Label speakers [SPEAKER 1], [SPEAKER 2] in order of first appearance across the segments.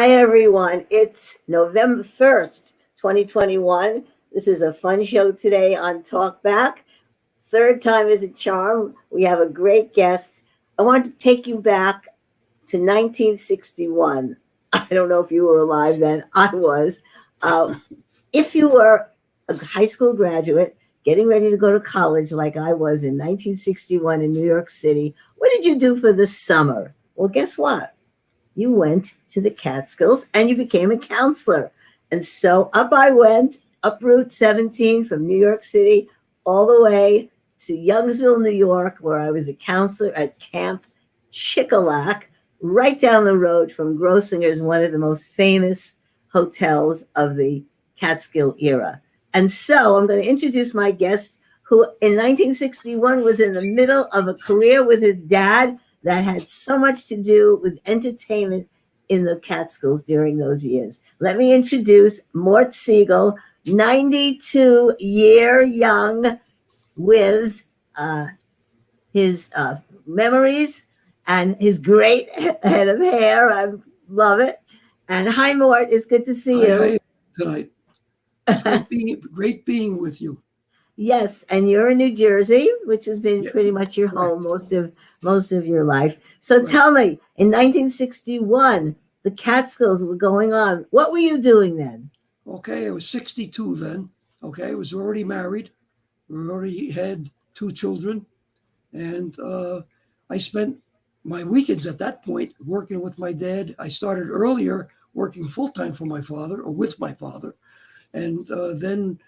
[SPEAKER 1] Hi, everyone. It's November 1st, 2021. This is a fun show today on Talkback. Third time is a charm. We have a great guest. I want to take you back to 1961. I don't know if you were alive then. I was. If you were a high school graduate getting ready to go to college like I was in 1961 in New York City, what did you do for the summer? Well, guess what? You went to the Catskills and you became a counselor. And so up I went, up Route 17 from New York City all the way to Youngsville, New York, where I was a counselor at Camp Chickalack, right down the road from Grossinger's, one of the most famous hotels of the Catskill era. And so I'm going to introduce my guest, who in 1961 was in the middle of a career with his dad that had so much to do with entertainment in the Catskills during those years. Let me introduce Mort Siegel, 92 year young, with his memories and his great head of hair. I love it. And hi, Mort. It's good to see you.
[SPEAKER 2] Hi, tonight. It's great being with you.
[SPEAKER 1] Yes, and you're in New Jersey, which has been pretty much your
[SPEAKER 2] correct.
[SPEAKER 1] home most of your life. So tell me, in 1961, the Catskills were going on. What were you doing then?
[SPEAKER 2] Okay, I was 62 then. Okay, I was already married. We already had 2 children. And I spent my weekends at that point working with my dad. I started earlier working full-time for my father, or with my father. And then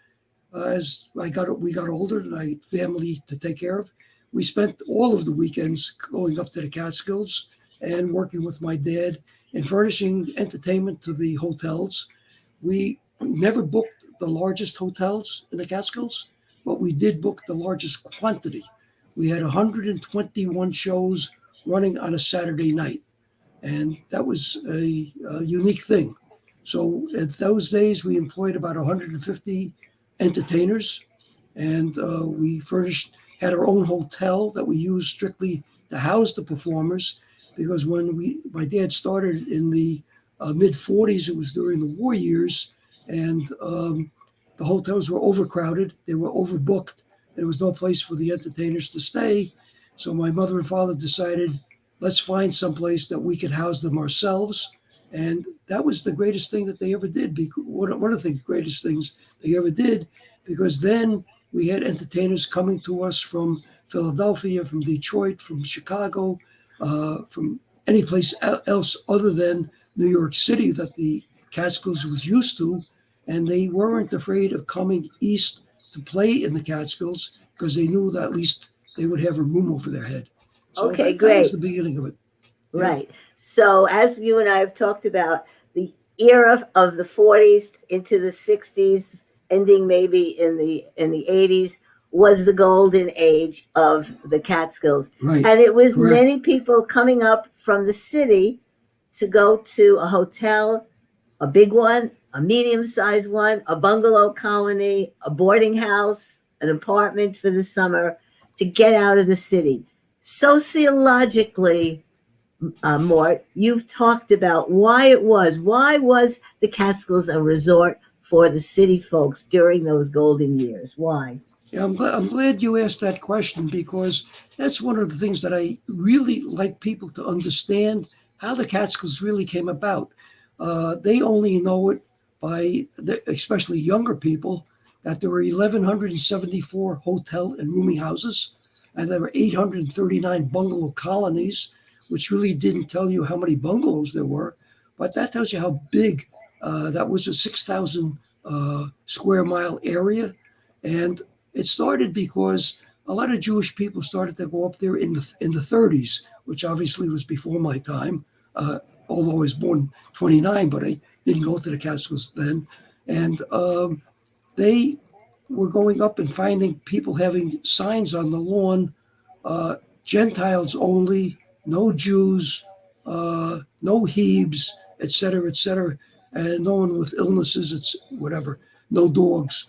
[SPEAKER 2] as we got older and I had family to take care of, we spent all of the weekends going up to the Catskills and working with my dad and furnishing entertainment to the hotels. We never booked the largest hotels in the Catskills, but we did book the largest quantity. We had 121 shows running on a Saturday night, and that was a unique thing. So at those days, we employed about 150 entertainers, and we had our own hotel that we used strictly to house the performers, because when my dad started in the mid 40s, it was during the war years, and the hotels were overcrowded, they were overbooked, and there was no place for the entertainers to stay. So my mother and father decided, let's find someplace that we could house them ourselves. And that was the greatest thing that they ever did. One of the greatest things they ever did, because then we had entertainers coming to us from Philadelphia, from Detroit, from Chicago, from any place else other than New York City that the Catskills was used to. And they weren't afraid of coming east to play in the Catskills because they knew that at least they would have a room over their head. So
[SPEAKER 1] Okay,
[SPEAKER 2] that
[SPEAKER 1] great.
[SPEAKER 2] was the beginning of it. Yeah.
[SPEAKER 1] Right. So as you and I have talked about, the era of the 40s into the 60s, ending maybe in the 80s, was the golden age of the Catskills.
[SPEAKER 2] Right.
[SPEAKER 1] And it was
[SPEAKER 2] Correct.
[SPEAKER 1] many people coming up from the city to go to a hotel, a big one, a medium-sized one, a bungalow colony, a boarding house, an apartment for the summer, to get out of the city. Sociologically, Mort, you've talked about why was the Catskills a resort for the city folks during those golden years? Why?
[SPEAKER 2] Yeah, I'm glad you asked that question, because that's one of the things that I really like people to understand, how the Catskills really came about. They only know it by, especially younger people, that there were 1,174 hotel and rooming houses, and there were 839 bungalow colonies, which really didn't tell you how many bungalows there were, but that tells you how big that was, a 6,000 square mile area. And it started because a lot of Jewish people started to go up there in the 30s, which obviously was before my time, although I was born 29, but I didn't go to the Catskills then. And they were going up and finding people having signs on the lawn, Gentiles only, no Jews, no Hebes, et cetera, and no one with illnesses, it's whatever, no dogs.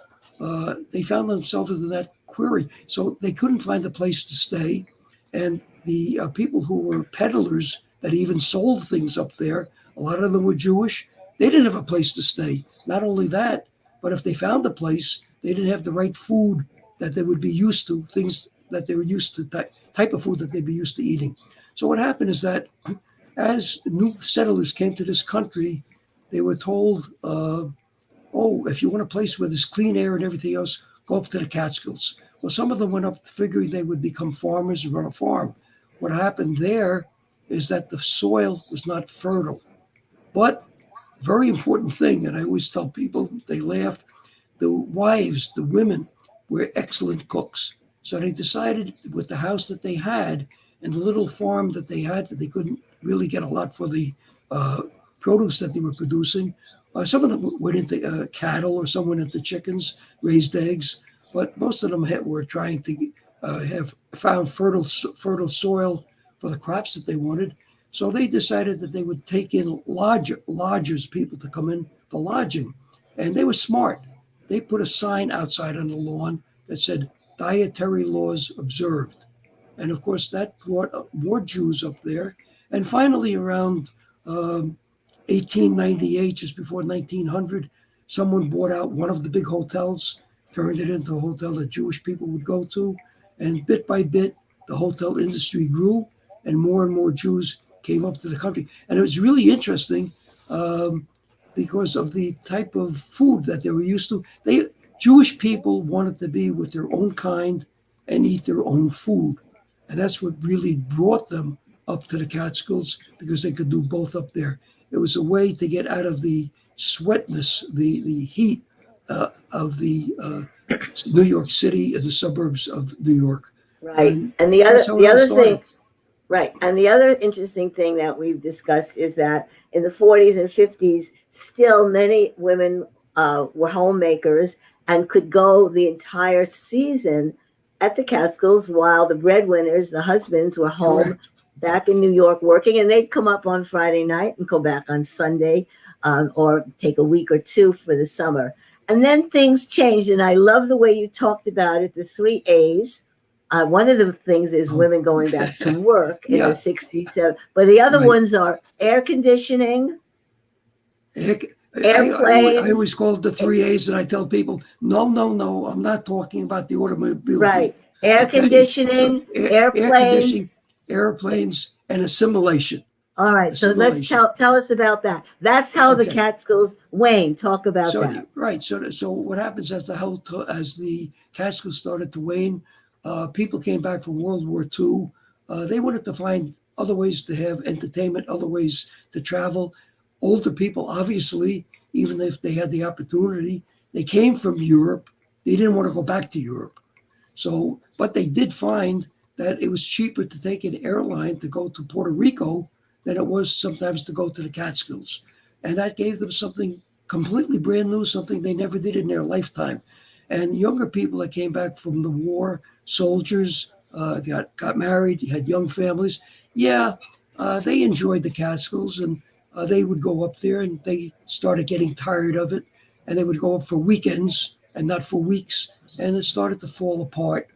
[SPEAKER 2] They found themselves in that query. So they couldn't find a place to stay. And the people who were peddlers that even sold things up there, A lot of them were Jewish. They didn't have a place to stay. Not only that, but if they found a place, they didn't have the right food that they would be used to, things that they were used to, type of food that they'd be used to eating. So what happened is that as new settlers came to this country, they were told, oh, if you want a place where there's clean air and everything else, go up to the Catskills. Well, some of them went up figuring they would become farmers and run a farm. What happened there is that the soil was not fertile. But very important thing, and I always tell people, they laugh, the wives, the women, were excellent cooks. So they decided with the house that they had and the little farm that they had, that they couldn't really get a lot for the produce that they were producing. Some of them went into cattle, or some went into chickens, raised eggs, but most of them were trying to have found fertile soil for the crops that they wanted. So they decided that they would take in lodgers, people to come in for lodging. And they were smart. They put a sign outside on the lawn that said, dietary laws observed. And of course, that brought more Jews up there. And finally, around 1898, just before 1900, someone bought out one of the big hotels, turned it into a hotel that Jewish people would go to. And bit by bit, the hotel industry grew, and more Jews came up to the country. And it was really interesting because of the type of food that they were used to. Jewish people wanted to be with their own kind and eat their own food. And that's what really brought them up to the Catskills, because they could do both up there. It was a way to get out of the sweatness, the heat of the New York City and the suburbs of New York.
[SPEAKER 1] Right. And the other thing, right. And the other interesting thing that we've discussed is that in the 40s and 50s, still many women were homemakers and could go the entire season at the Catskills while the breadwinners, the husbands, were home.
[SPEAKER 2] Correct.
[SPEAKER 1] Back in New York working, and they'd come up on Friday night and go back on Sunday, or take a week or two for the summer. And then things changed, and I love the way you talked about it, the 3 A's. One of the things is women going back to work in the 60s, but the other ones are air conditioning, airplanes.
[SPEAKER 2] I always call it the 3 A's, and I tell people, no, I'm not talking about the automobile.
[SPEAKER 1] Right. Air conditioning,
[SPEAKER 2] airplanes, and assimilation.
[SPEAKER 1] All right, so let's tell us about that. That's how the Catskills, Wayne, talk about that.
[SPEAKER 2] Right. So what happens as the Catskills started to wane, people came back from World War II. They wanted to find other ways to have entertainment, other ways to travel. Older people, obviously, even if they had the opportunity, they came from Europe. They didn't want to go back to Europe. So, but they did find that it was cheaper to take an airline to go to Puerto Rico than it was sometimes to go to the Catskills. And that gave them something completely brand new, something they never did in their lifetime. And younger people that came back from the war, soldiers, got married, had young families. They enjoyed the Catskills, and they would go up there, and they started getting tired of it. And they would go up for weekends and not for weeks. And it started to fall apart.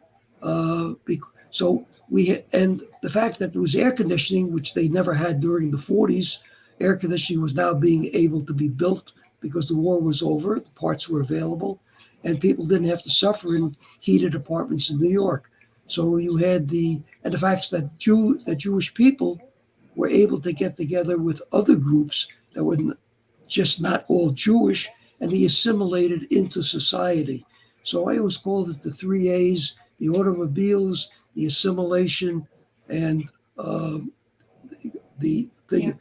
[SPEAKER 2] And the fact that there was air conditioning, which they never had during the 40s, air conditioning was now being able to be built because the war was over, the parts were available, and people didn't have to suffer in heated apartments in New York. So you had the fact that Jewish people were able to get together with other groups that were just not all Jewish, and they assimilated into society. So I always called it the 3 A's, the automobiles, the assimilation, and the thing,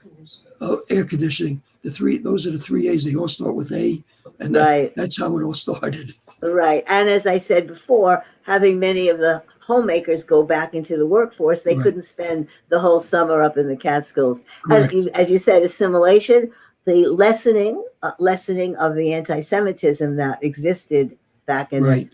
[SPEAKER 2] air conditioning. Those are the 3 A's. They all start with A, and that's how it all started.
[SPEAKER 1] Right. And as I said before, having many of the homemakers go back into the workforce, they couldn't spend the whole summer up in the Catskills. As you said, assimilation, the lessening of the anti-Semitism that existed back in the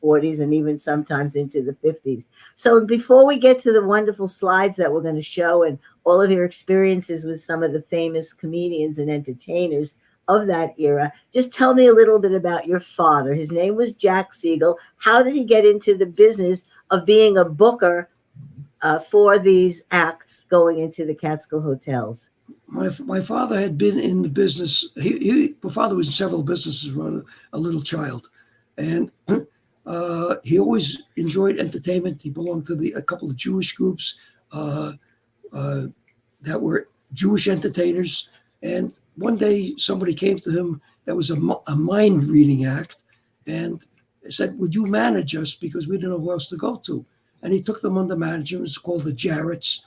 [SPEAKER 1] 40s and even sometimes into the 50s. So before we get to the wonderful slides that we're going to show and all of your experiences with some of the famous comedians and entertainers of that era, just tell me a little bit about your father. His name was Jack Siegel. How did he get into the business of being a booker for these acts going into the Catskill hotels?
[SPEAKER 2] My father had been in the business. My father was in several businesses when a little child, and he always enjoyed entertainment. He belonged to a couple of Jewish groups uh, that were Jewish entertainers. And one day somebody came to him that was a mind reading act, and said, "Would you manage us, because we didn't know who else to go to?" And he took them under management. It's called the Jarretts.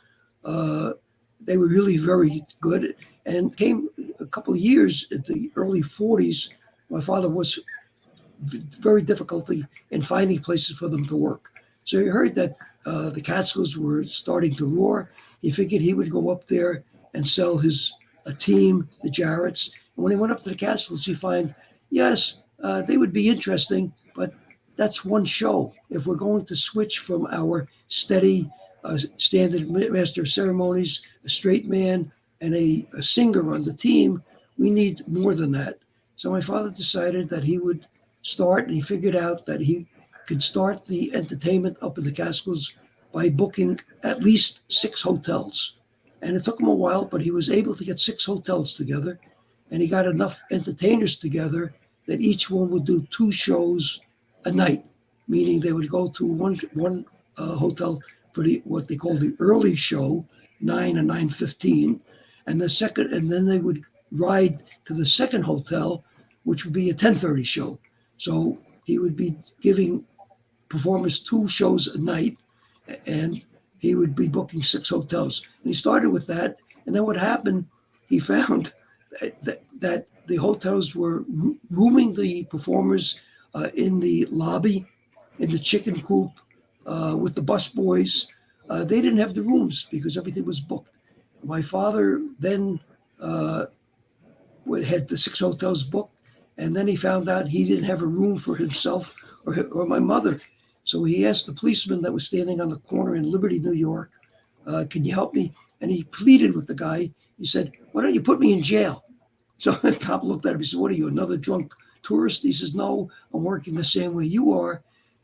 [SPEAKER 2] They were really very good, and came a couple of years in the early 40s. My father was very difficulty in finding places for them to work. So he heard that the Catskills were starting to roar. He figured he would go up there and sell a team, the Jarretts. And when he went up to the Catskills, he found, yes, they would be interesting, but that's one show. If we're going to switch from our steady standard master of ceremonies, a straight man, and a singer on the team, we need more than that. So my father decided that he would start, and he figured out that he could start the entertainment up in the Catskills by booking at least 6 hotels. And it took him a while, but he was able to get 6 hotels together, and he got enough entertainers together that each one would do 2 shows a night, meaning they would go to one hotel for what they call the early show, 9 and 9:15, and then they would ride to the second hotel, which would be a 10:30 show. So he would be giving performers 2 shows a night, and he would be booking 6 hotels. And he started with that, and then what happened? He found that the hotels were rooming the performers in the lobby, in the chicken coop, with the bus boys. They didn't have the rooms because everything was booked. My father then had the 6 hotels booked, and then he found out he didn't have a room for himself or my mother. So he asked the policeman that was standing on the corner in Liberty, New York, "Can you help me?" And he pleaded with the guy. He said, "Why don't you put me in jail?" So the cop looked at him. He said, "What are you, another drunk tourist?" He says, "No, I'm working the same way you are."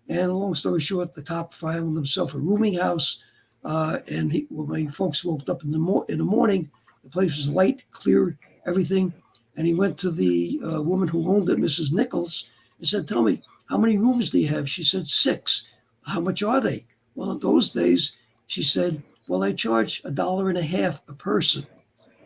[SPEAKER 2] And long story short, the cop found himself a rooming house. When my folks woke up in the morning, the place was light, clear, everything. And he went to the woman who owned it, Mrs. Nichols, and said, "Tell me, how many rooms do you have?" She said, 6. "How much are they?" "Well, in those days," she said, "well, I charge $1.50 a person."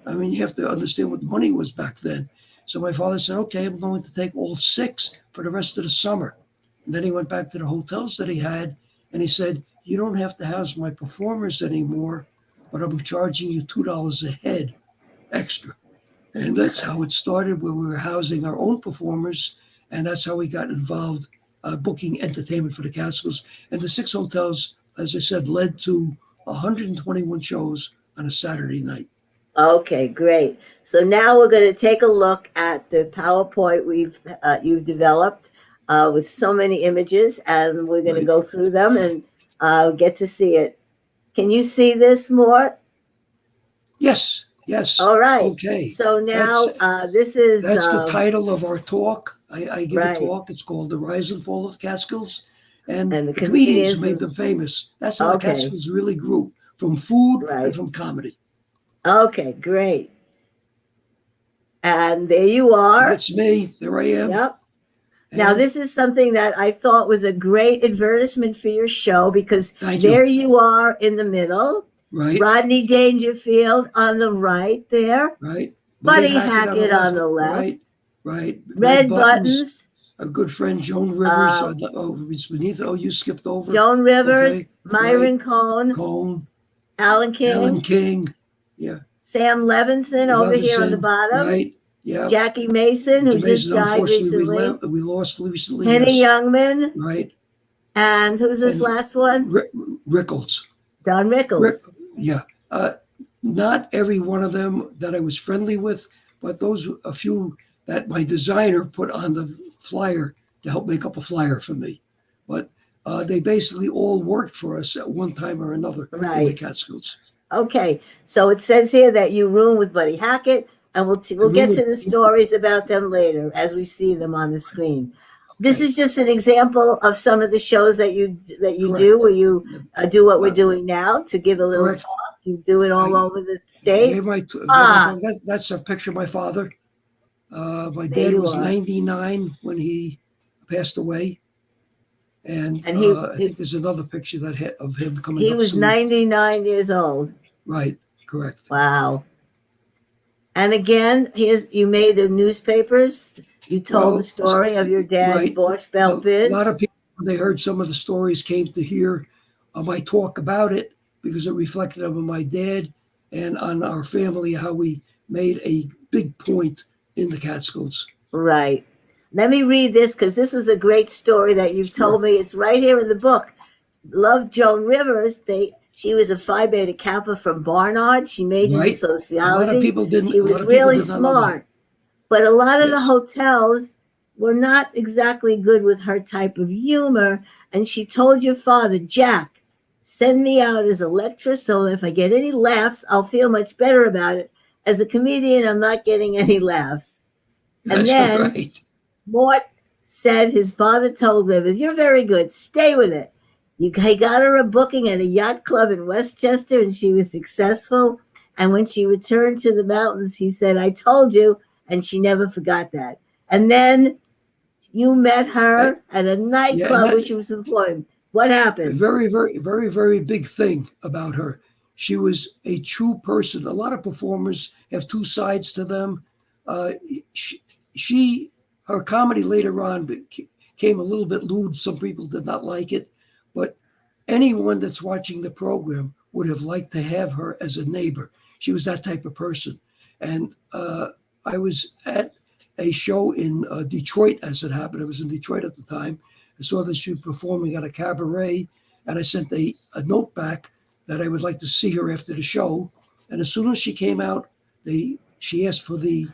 [SPEAKER 2] I mean, you have to understand what money was back then. So my father said, "Okay, I'm going to take all 6 for the rest of the summer." And then he went back to the hotels that he had, and he said, "You don't have to house my performers anymore, but I'm charging you $2 a head extra." And that's how it started, where we were housing our own performers. And that's how we got involved booking entertainment for the Catskills. And the 6 hotels, as I said, led to 121 shows on a Saturday night.
[SPEAKER 1] Okay, great. So now we're going to take a look at the PowerPoint you've developed with so many images, and we're going to go through them and get to see it. Can you see this, Mort?
[SPEAKER 2] Yes. Yes.
[SPEAKER 1] All right.
[SPEAKER 2] Okay.
[SPEAKER 1] So now that's
[SPEAKER 2] the title of our talk. I give a talk. It's called "The Rise and Fall of the Catskills," and the comedians made them famous. That's how the Catskills really grew, from food and from comedy.
[SPEAKER 1] Okay, great. And there you are.
[SPEAKER 2] That's me. There I am.
[SPEAKER 1] Yep. Now, this is something that I thought was a great advertisement for your show, because there you are in the middle.
[SPEAKER 2] Right.
[SPEAKER 1] Rodney Dangerfield on the right there.
[SPEAKER 2] Right.
[SPEAKER 1] Buddy Hackett on the left.
[SPEAKER 2] Right.
[SPEAKER 1] Red Buttons.
[SPEAKER 2] A good friend, Joan Rivers. It's beneath. Oh, you skipped over.
[SPEAKER 1] Joan Rivers. Okay. Myron Cohn. Alan King. Yeah. Sam Levinson over here on the bottom.
[SPEAKER 2] Right. Yeah.
[SPEAKER 1] Jackie Mason, who just died recently.
[SPEAKER 2] We lost recently.
[SPEAKER 1] Henny Youngman.
[SPEAKER 2] Right.
[SPEAKER 1] And who's this last one?
[SPEAKER 2] Rickles.
[SPEAKER 1] Don Rickles.
[SPEAKER 2] Yeah. Not every one of them that I was friendly with, but those a few that my designer put on the flyer to help make up a flyer for me. But they basically all worked for us at one time or another in the Catskills.
[SPEAKER 1] Okay. So it says here that you room with Buddy Hackett, and we'll get to the stories about them later as we see them on the screen. This is just an example of some of the shows that you do, where you do what we're doing now, to give a little talk. You do it all
[SPEAKER 2] I
[SPEAKER 1] over the state?
[SPEAKER 2] gave my
[SPEAKER 1] Ah,
[SPEAKER 2] that's a picture of my father. My
[SPEAKER 1] there
[SPEAKER 2] dad
[SPEAKER 1] you
[SPEAKER 2] was
[SPEAKER 1] are.
[SPEAKER 2] 99 when he passed away, and
[SPEAKER 1] And
[SPEAKER 2] I think there's another picture of him coming
[SPEAKER 1] he
[SPEAKER 2] up
[SPEAKER 1] was
[SPEAKER 2] soon.
[SPEAKER 1] 99 years old.
[SPEAKER 2] Right, correct.
[SPEAKER 1] Wow. And again, you made the newspapers. You told the
[SPEAKER 2] Well,
[SPEAKER 1] story of your dad's
[SPEAKER 2] right.
[SPEAKER 1] Borscht
[SPEAKER 2] A
[SPEAKER 1] Belt
[SPEAKER 2] lot
[SPEAKER 1] biz.
[SPEAKER 2] of people, when they heard some of the stories, came to hear my talk about it because it reflected on my dad and on our family, how we made a big point in the Catskills.
[SPEAKER 1] Right. Let me read this because this was a great story that you've
[SPEAKER 2] Sure.
[SPEAKER 1] told me. It's right here in the book. Love Joan Rivers. She was a Phi Beta Kappa from Barnard. She majored in
[SPEAKER 2] Right. A lot of
[SPEAKER 1] sociology.
[SPEAKER 2] people didn't.
[SPEAKER 1] She
[SPEAKER 2] A lot
[SPEAKER 1] was
[SPEAKER 2] of people
[SPEAKER 1] really
[SPEAKER 2] did not know that.
[SPEAKER 1] smart. But a lot of the
[SPEAKER 2] Yes.
[SPEAKER 1] hotels were not exactly good with her type of humor. And she told your father, Jack, send me out as a lecturer so if I get any laughs, I'll feel much better about it. As a comedian, I'm not getting any laughs. And
[SPEAKER 2] That's
[SPEAKER 1] then
[SPEAKER 2] right.
[SPEAKER 1] Mort said his father told Rivers, you're very good. Stay with it. He got her a booking at a yacht club in Westchester and she was successful. And when she returned to the mountains, he said, I told you. And she never forgot that. And then you met
[SPEAKER 2] I,
[SPEAKER 1] her at a
[SPEAKER 2] yeah, and
[SPEAKER 1] nightclub
[SPEAKER 2] that
[SPEAKER 1] where she was employed. What
[SPEAKER 2] a
[SPEAKER 1] happened?
[SPEAKER 2] very, very, very, very big thing about her. She was a true person. A lot of performers have two sides to them. Uh, she, she, her comedy later on became a little bit lewd. Some people did not like it, but anyone that's watching the program would have liked to have her as a neighbor. She was that type of person. And I was at a show in Detroit, as it happened. I was in Detroit at the time. I saw that she was performing at a cabaret, and I sent a note back that I would like to see her after the show. And as soon as she came out, she asked for the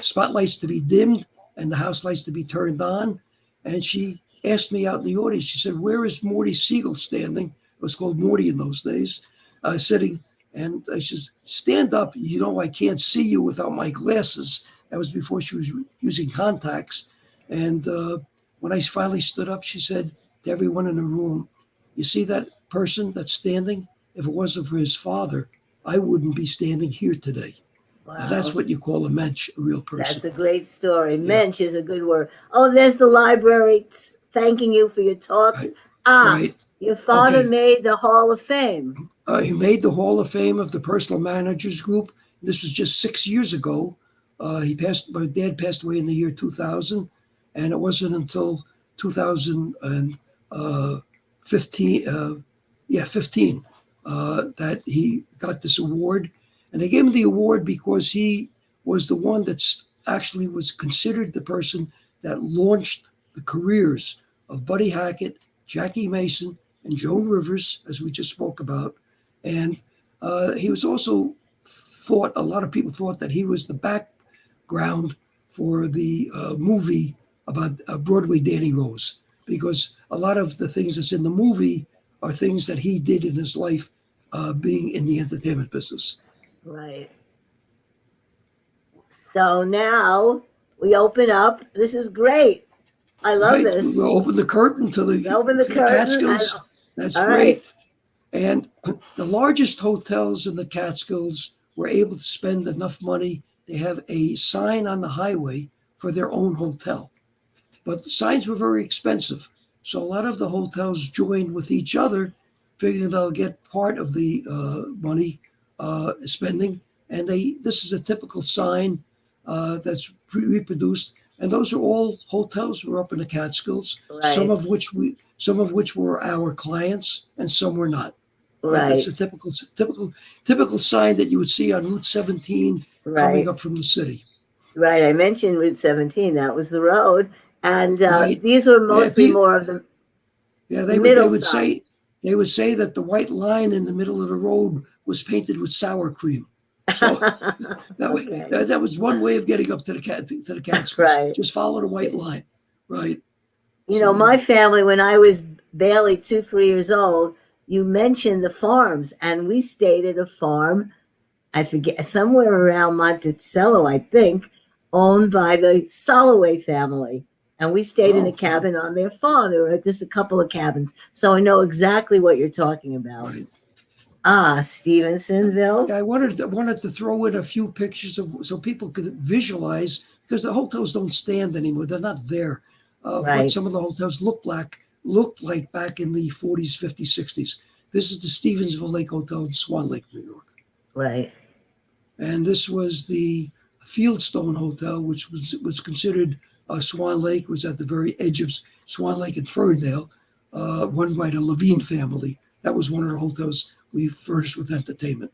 [SPEAKER 2] spotlights to be dimmed and the house lights to be turned on. And she asked me out in the audience, she said, where is Morty Siegel standing? It was called Morty in those days, sitting. And I said, stand up. You know, I can't see you without my glasses. That was before she was using contacts. And when I finally stood up, she said to everyone in the room, you see that person that's standing? If it wasn't for his father, I wouldn't be standing here today. Now, that's
[SPEAKER 1] Wow.
[SPEAKER 2] what you call a mensch, a real person.
[SPEAKER 1] That's a great story.
[SPEAKER 2] Yeah,
[SPEAKER 1] Mensch is a good word. Oh, there's the library thanking you for your talks.
[SPEAKER 2] right.
[SPEAKER 1] Ah,
[SPEAKER 2] Right.
[SPEAKER 1] your father
[SPEAKER 2] Okay.
[SPEAKER 1] made the Hall of Fame.
[SPEAKER 2] He made the Hall of Fame of the Personal Managers Group. This was just 6 years ago. My dad passed away in the year 2000, and it wasn't until 2015, 15, that he got this award. And they gave him the award because he was the one that's actually was considered the person that launched the careers of Buddy Hackett, Jackie Mason, and Joan Rivers, as we just spoke about. And he was also a lot of people thought that he was the background for the movie about Broadway Danny Rose, because a lot of the things that's in the movie are things that he did in his life being in the entertainment business.
[SPEAKER 1] Right. So now we open up. This is great. I love
[SPEAKER 2] Right?
[SPEAKER 1] this.
[SPEAKER 2] We'll open the curtain
[SPEAKER 1] We open the
[SPEAKER 2] to the
[SPEAKER 1] curtain and
[SPEAKER 2] Catskills. That's
[SPEAKER 1] all right.
[SPEAKER 2] great. And the largest hotels in the Catskills were able to spend enough money to have a sign on the highway for their own hotel. But the signs were very expensive. So a lot of the hotels joined with each other, figuring they'll get part of the money spending. And this is a typical sign that's reproduced. And those are all hotels were up in the Catskills,
[SPEAKER 1] Right.
[SPEAKER 2] some of which were our clients, and some were not. Right, that's
[SPEAKER 1] Right.
[SPEAKER 2] a typical sign that you would see on Route 17 coming
[SPEAKER 1] Right.
[SPEAKER 2] up from the city.
[SPEAKER 1] Right. I mentioned Route 17. That was the road. And
[SPEAKER 2] Right?
[SPEAKER 1] these were
[SPEAKER 2] Yeah,
[SPEAKER 1] mostly more of the
[SPEAKER 2] yeah.
[SPEAKER 1] middle side.
[SPEAKER 2] They would say that the white line in the middle of the road was painted with sour cream. So
[SPEAKER 1] Okay.
[SPEAKER 2] that was one way of getting up to the Catskills.
[SPEAKER 1] Right.
[SPEAKER 2] Just follow the white line, right?
[SPEAKER 1] You know,
[SPEAKER 2] So
[SPEAKER 1] my family, when I was barely 3 years old, you mentioned the farms, and we stayed at a farm, I forget, somewhere around Monticello, I think, owned by the Soloway family. And we stayed in a
[SPEAKER 2] wow,
[SPEAKER 1] cabin on their farm. There were just a couple of cabins. So I know exactly what you're talking about.
[SPEAKER 2] right.
[SPEAKER 1] Stevensonville.
[SPEAKER 2] Yeah, I wanted to throw in a few pictures so people could visualize, because the hotels don't stand anymore; they're not there. What
[SPEAKER 1] Right,
[SPEAKER 2] some of the hotels looked like back in the 40s, 50s, 60s. This is the Stevensville Lake Hotel in Swan Lake, New York,
[SPEAKER 1] right.
[SPEAKER 2] and this was the Fieldstone Hotel, which was considered Swan Lake, was at the very edge of Swan Lake and Ferndale, run by the Levine family. That was one of the hotels we furnished with entertainment.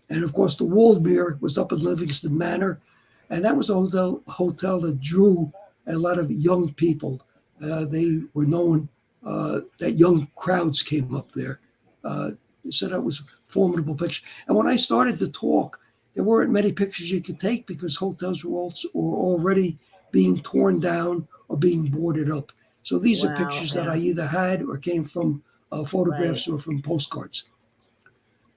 [SPEAKER 2] And of course, the Waldmere was up in Livingston Manor, and that was a hotel that drew a lot of young people. They were known that young crowds came up there. So that was a formidable picture. And when I started to talk, there weren't many pictures you could take because hotels were already being torn down or being boarded up. So these are
[SPEAKER 1] Wow,
[SPEAKER 2] pictures that
[SPEAKER 1] yeah,
[SPEAKER 2] I either had or came from
[SPEAKER 1] right.
[SPEAKER 2] photographs or from postcards.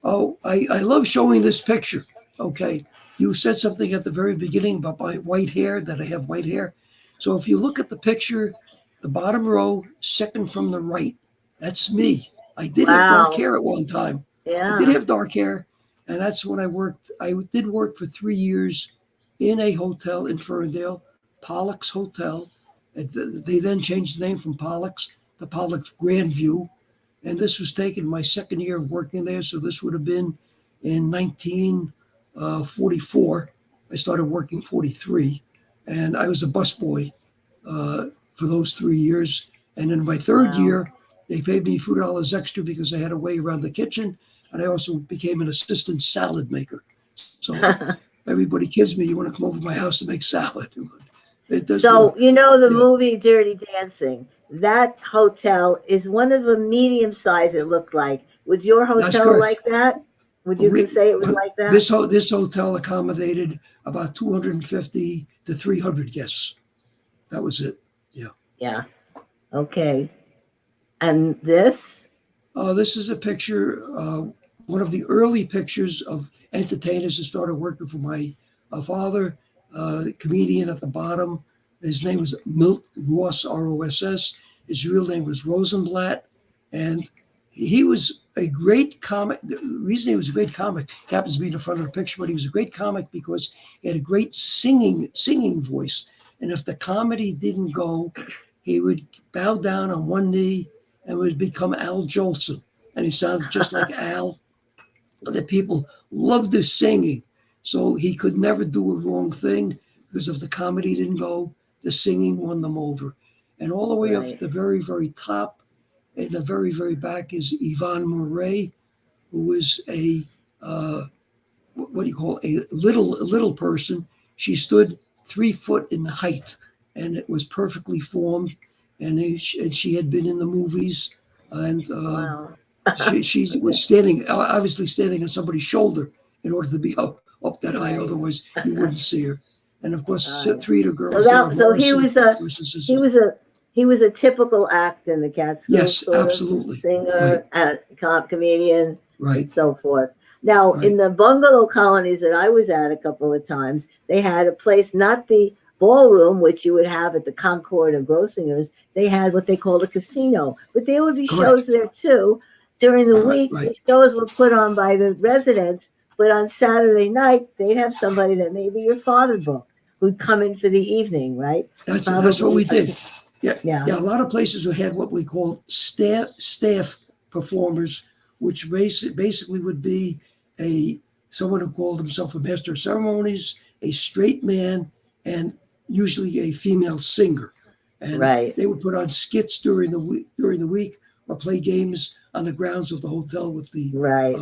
[SPEAKER 2] Oh, I love showing this picture. Okay. You said something at the very beginning about my white hair, that I have white hair. So if you look at the picture, the bottom row, second from the right, that's me. I did have dark
[SPEAKER 1] Wow,
[SPEAKER 2] hair at one time. I did
[SPEAKER 1] yeah.
[SPEAKER 2] have dark hair. And that's when I worked. I did work for 3 years in a hotel in Ferndale, Pollock's Hotel. They then changed the name from Pollock's to Pollock's Grandview, and this was taken my second year of working there. So this would have been in 1944. I started working 43, and I was a busboy for those 3 years. And in my third
[SPEAKER 1] Wow.
[SPEAKER 2] year, they paid me $2 extra because I had a way around the kitchen, and I also became an assistant salad maker. So everybody kids me, you want to come over to my house to make salad? It does
[SPEAKER 1] So,
[SPEAKER 2] work.
[SPEAKER 1] you know the
[SPEAKER 2] Yeah,
[SPEAKER 1] movie Dirty Dancing? That hotel is one of the medium size it looked like. Was your
[SPEAKER 2] that's
[SPEAKER 1] hotel
[SPEAKER 2] correct.
[SPEAKER 1] like that? Would you say it was like that?
[SPEAKER 2] This hotel accommodated about 250 to 300 guests. That was it. Yeah.
[SPEAKER 1] Yeah. Okay. And this?
[SPEAKER 2] This is a picture, one of the early pictures of entertainers that started working for my father, comedian at the bottom. His name was Milt Ross, Ross. His real name was Rosenblatt. And he was a great comic. The reason he was a great comic happens to be in the front of the picture, but he was a great comic because he had a great singing voice. And if the comedy didn't go, he would bow down on one knee and would become Al Jolson. And he sounded just like Al. The people loved his singing. So he could never do a wrong thing because if the comedy didn't go, the singing won them over. And all the way up at
[SPEAKER 1] Right.
[SPEAKER 2] the very, very top, in the very, very back is Yvonne Murray, who was a, what do you call it? A little person. She stood 3 foot in height and it was perfectly formed. And she had been in the movies. And
[SPEAKER 1] Wow.
[SPEAKER 2] she was standing, obviously standing on somebody's shoulder in order to be up that high.
[SPEAKER 1] Right.
[SPEAKER 2] Otherwise, you wouldn't see her. And of course,
[SPEAKER 1] Right.
[SPEAKER 2] three of the
[SPEAKER 1] So
[SPEAKER 2] girls there,
[SPEAKER 1] that so
[SPEAKER 2] Morrissey versus
[SPEAKER 1] he
[SPEAKER 2] sisters.
[SPEAKER 1] was a he was a typical act in the Catskills,
[SPEAKER 2] Yes,
[SPEAKER 1] sort of
[SPEAKER 2] absolutely. Right,
[SPEAKER 1] singer, comedian, and
[SPEAKER 2] right,
[SPEAKER 1] so forth. Now, in
[SPEAKER 2] right.
[SPEAKER 1] the bungalow colonies that I was at a couple of times, they had a place, not the ballroom, which you would have at the Concord or Grossinger's. They had what they called a casino, but there would be shows
[SPEAKER 2] Correct.
[SPEAKER 1] there too. During the
[SPEAKER 2] Right,
[SPEAKER 1] week,
[SPEAKER 2] right.
[SPEAKER 1] the shows were put on by the residents, but on Saturday night, they'd have somebody that maybe your father booked who'd come in for the evening, right?
[SPEAKER 2] That's what
[SPEAKER 1] Probably,
[SPEAKER 2] we did. Yeah,
[SPEAKER 1] yeah,
[SPEAKER 2] yeah. A lot of places had what we call staff performers, which basically would be a someone who called himself a master of ceremonies, a straight man, and usually a female singer. And
[SPEAKER 1] right,
[SPEAKER 2] they would put on skits during the week or play games on the grounds of the hotel with the
[SPEAKER 1] right,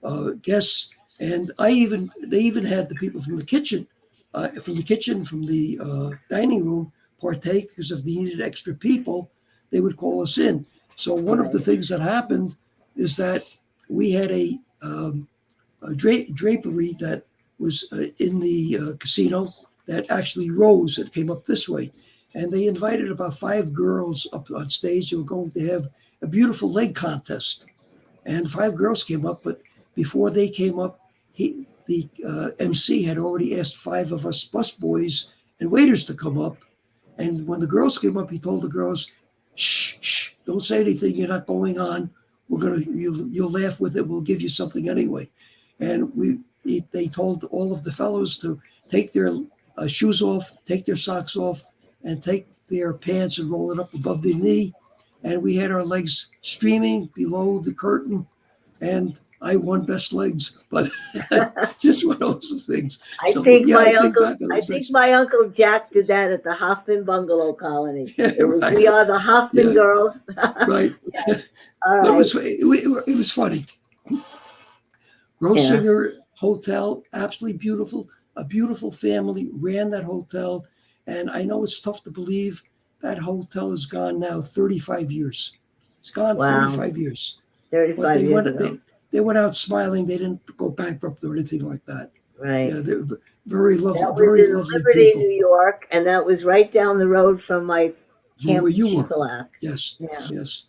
[SPEAKER 2] uh, guests. And they even had the people from the dining room partake because if they needed extra people, they would call us in. So one of the
[SPEAKER 1] right,
[SPEAKER 2] things that happened is that we had a drapery that was in the casino that actually rose. It came up this way. And they invited about 5 girls up on stage. They were going to have a beautiful leg contest. And 5 girls came up, but before they came up, the MC had already asked 5 of us busboys and waiters to come up. And when the girls came up, he told the girls, shh, shh, don't say anything. You're not going on. you'll laugh with it. We'll give you something anyway. And they told all of the fellows to take their shoes off, take their socks off, and take their pants and roll it up above their knee. And we had our legs streaming below the curtain, and I won best legs, but just one of those things.
[SPEAKER 1] I think my uncle Jack did that at the Hoffman Bungalow Colony. It was
[SPEAKER 2] Right.
[SPEAKER 1] We Are the Hoffman Girls.
[SPEAKER 2] Right.
[SPEAKER 1] Yes. All right.
[SPEAKER 2] It was funny. Grosinger Hotel, absolutely beautiful. A beautiful family ran that hotel. And I know it's tough to believe that hotel is gone now 35 years. It's gone 35 years.
[SPEAKER 1] 35 years ago.
[SPEAKER 2] They went out smiling. They didn't go bankrupt or anything like that.
[SPEAKER 1] Right.
[SPEAKER 2] Yeah, they're very lovely,
[SPEAKER 1] That was
[SPEAKER 2] very
[SPEAKER 1] in
[SPEAKER 2] lovely
[SPEAKER 1] Liberty,
[SPEAKER 2] people.
[SPEAKER 1] New York, and that was right down the road from my Camp
[SPEAKER 2] Where you were.
[SPEAKER 1] Chicolac.
[SPEAKER 2] Yes,
[SPEAKER 1] Yeah.
[SPEAKER 2] yes.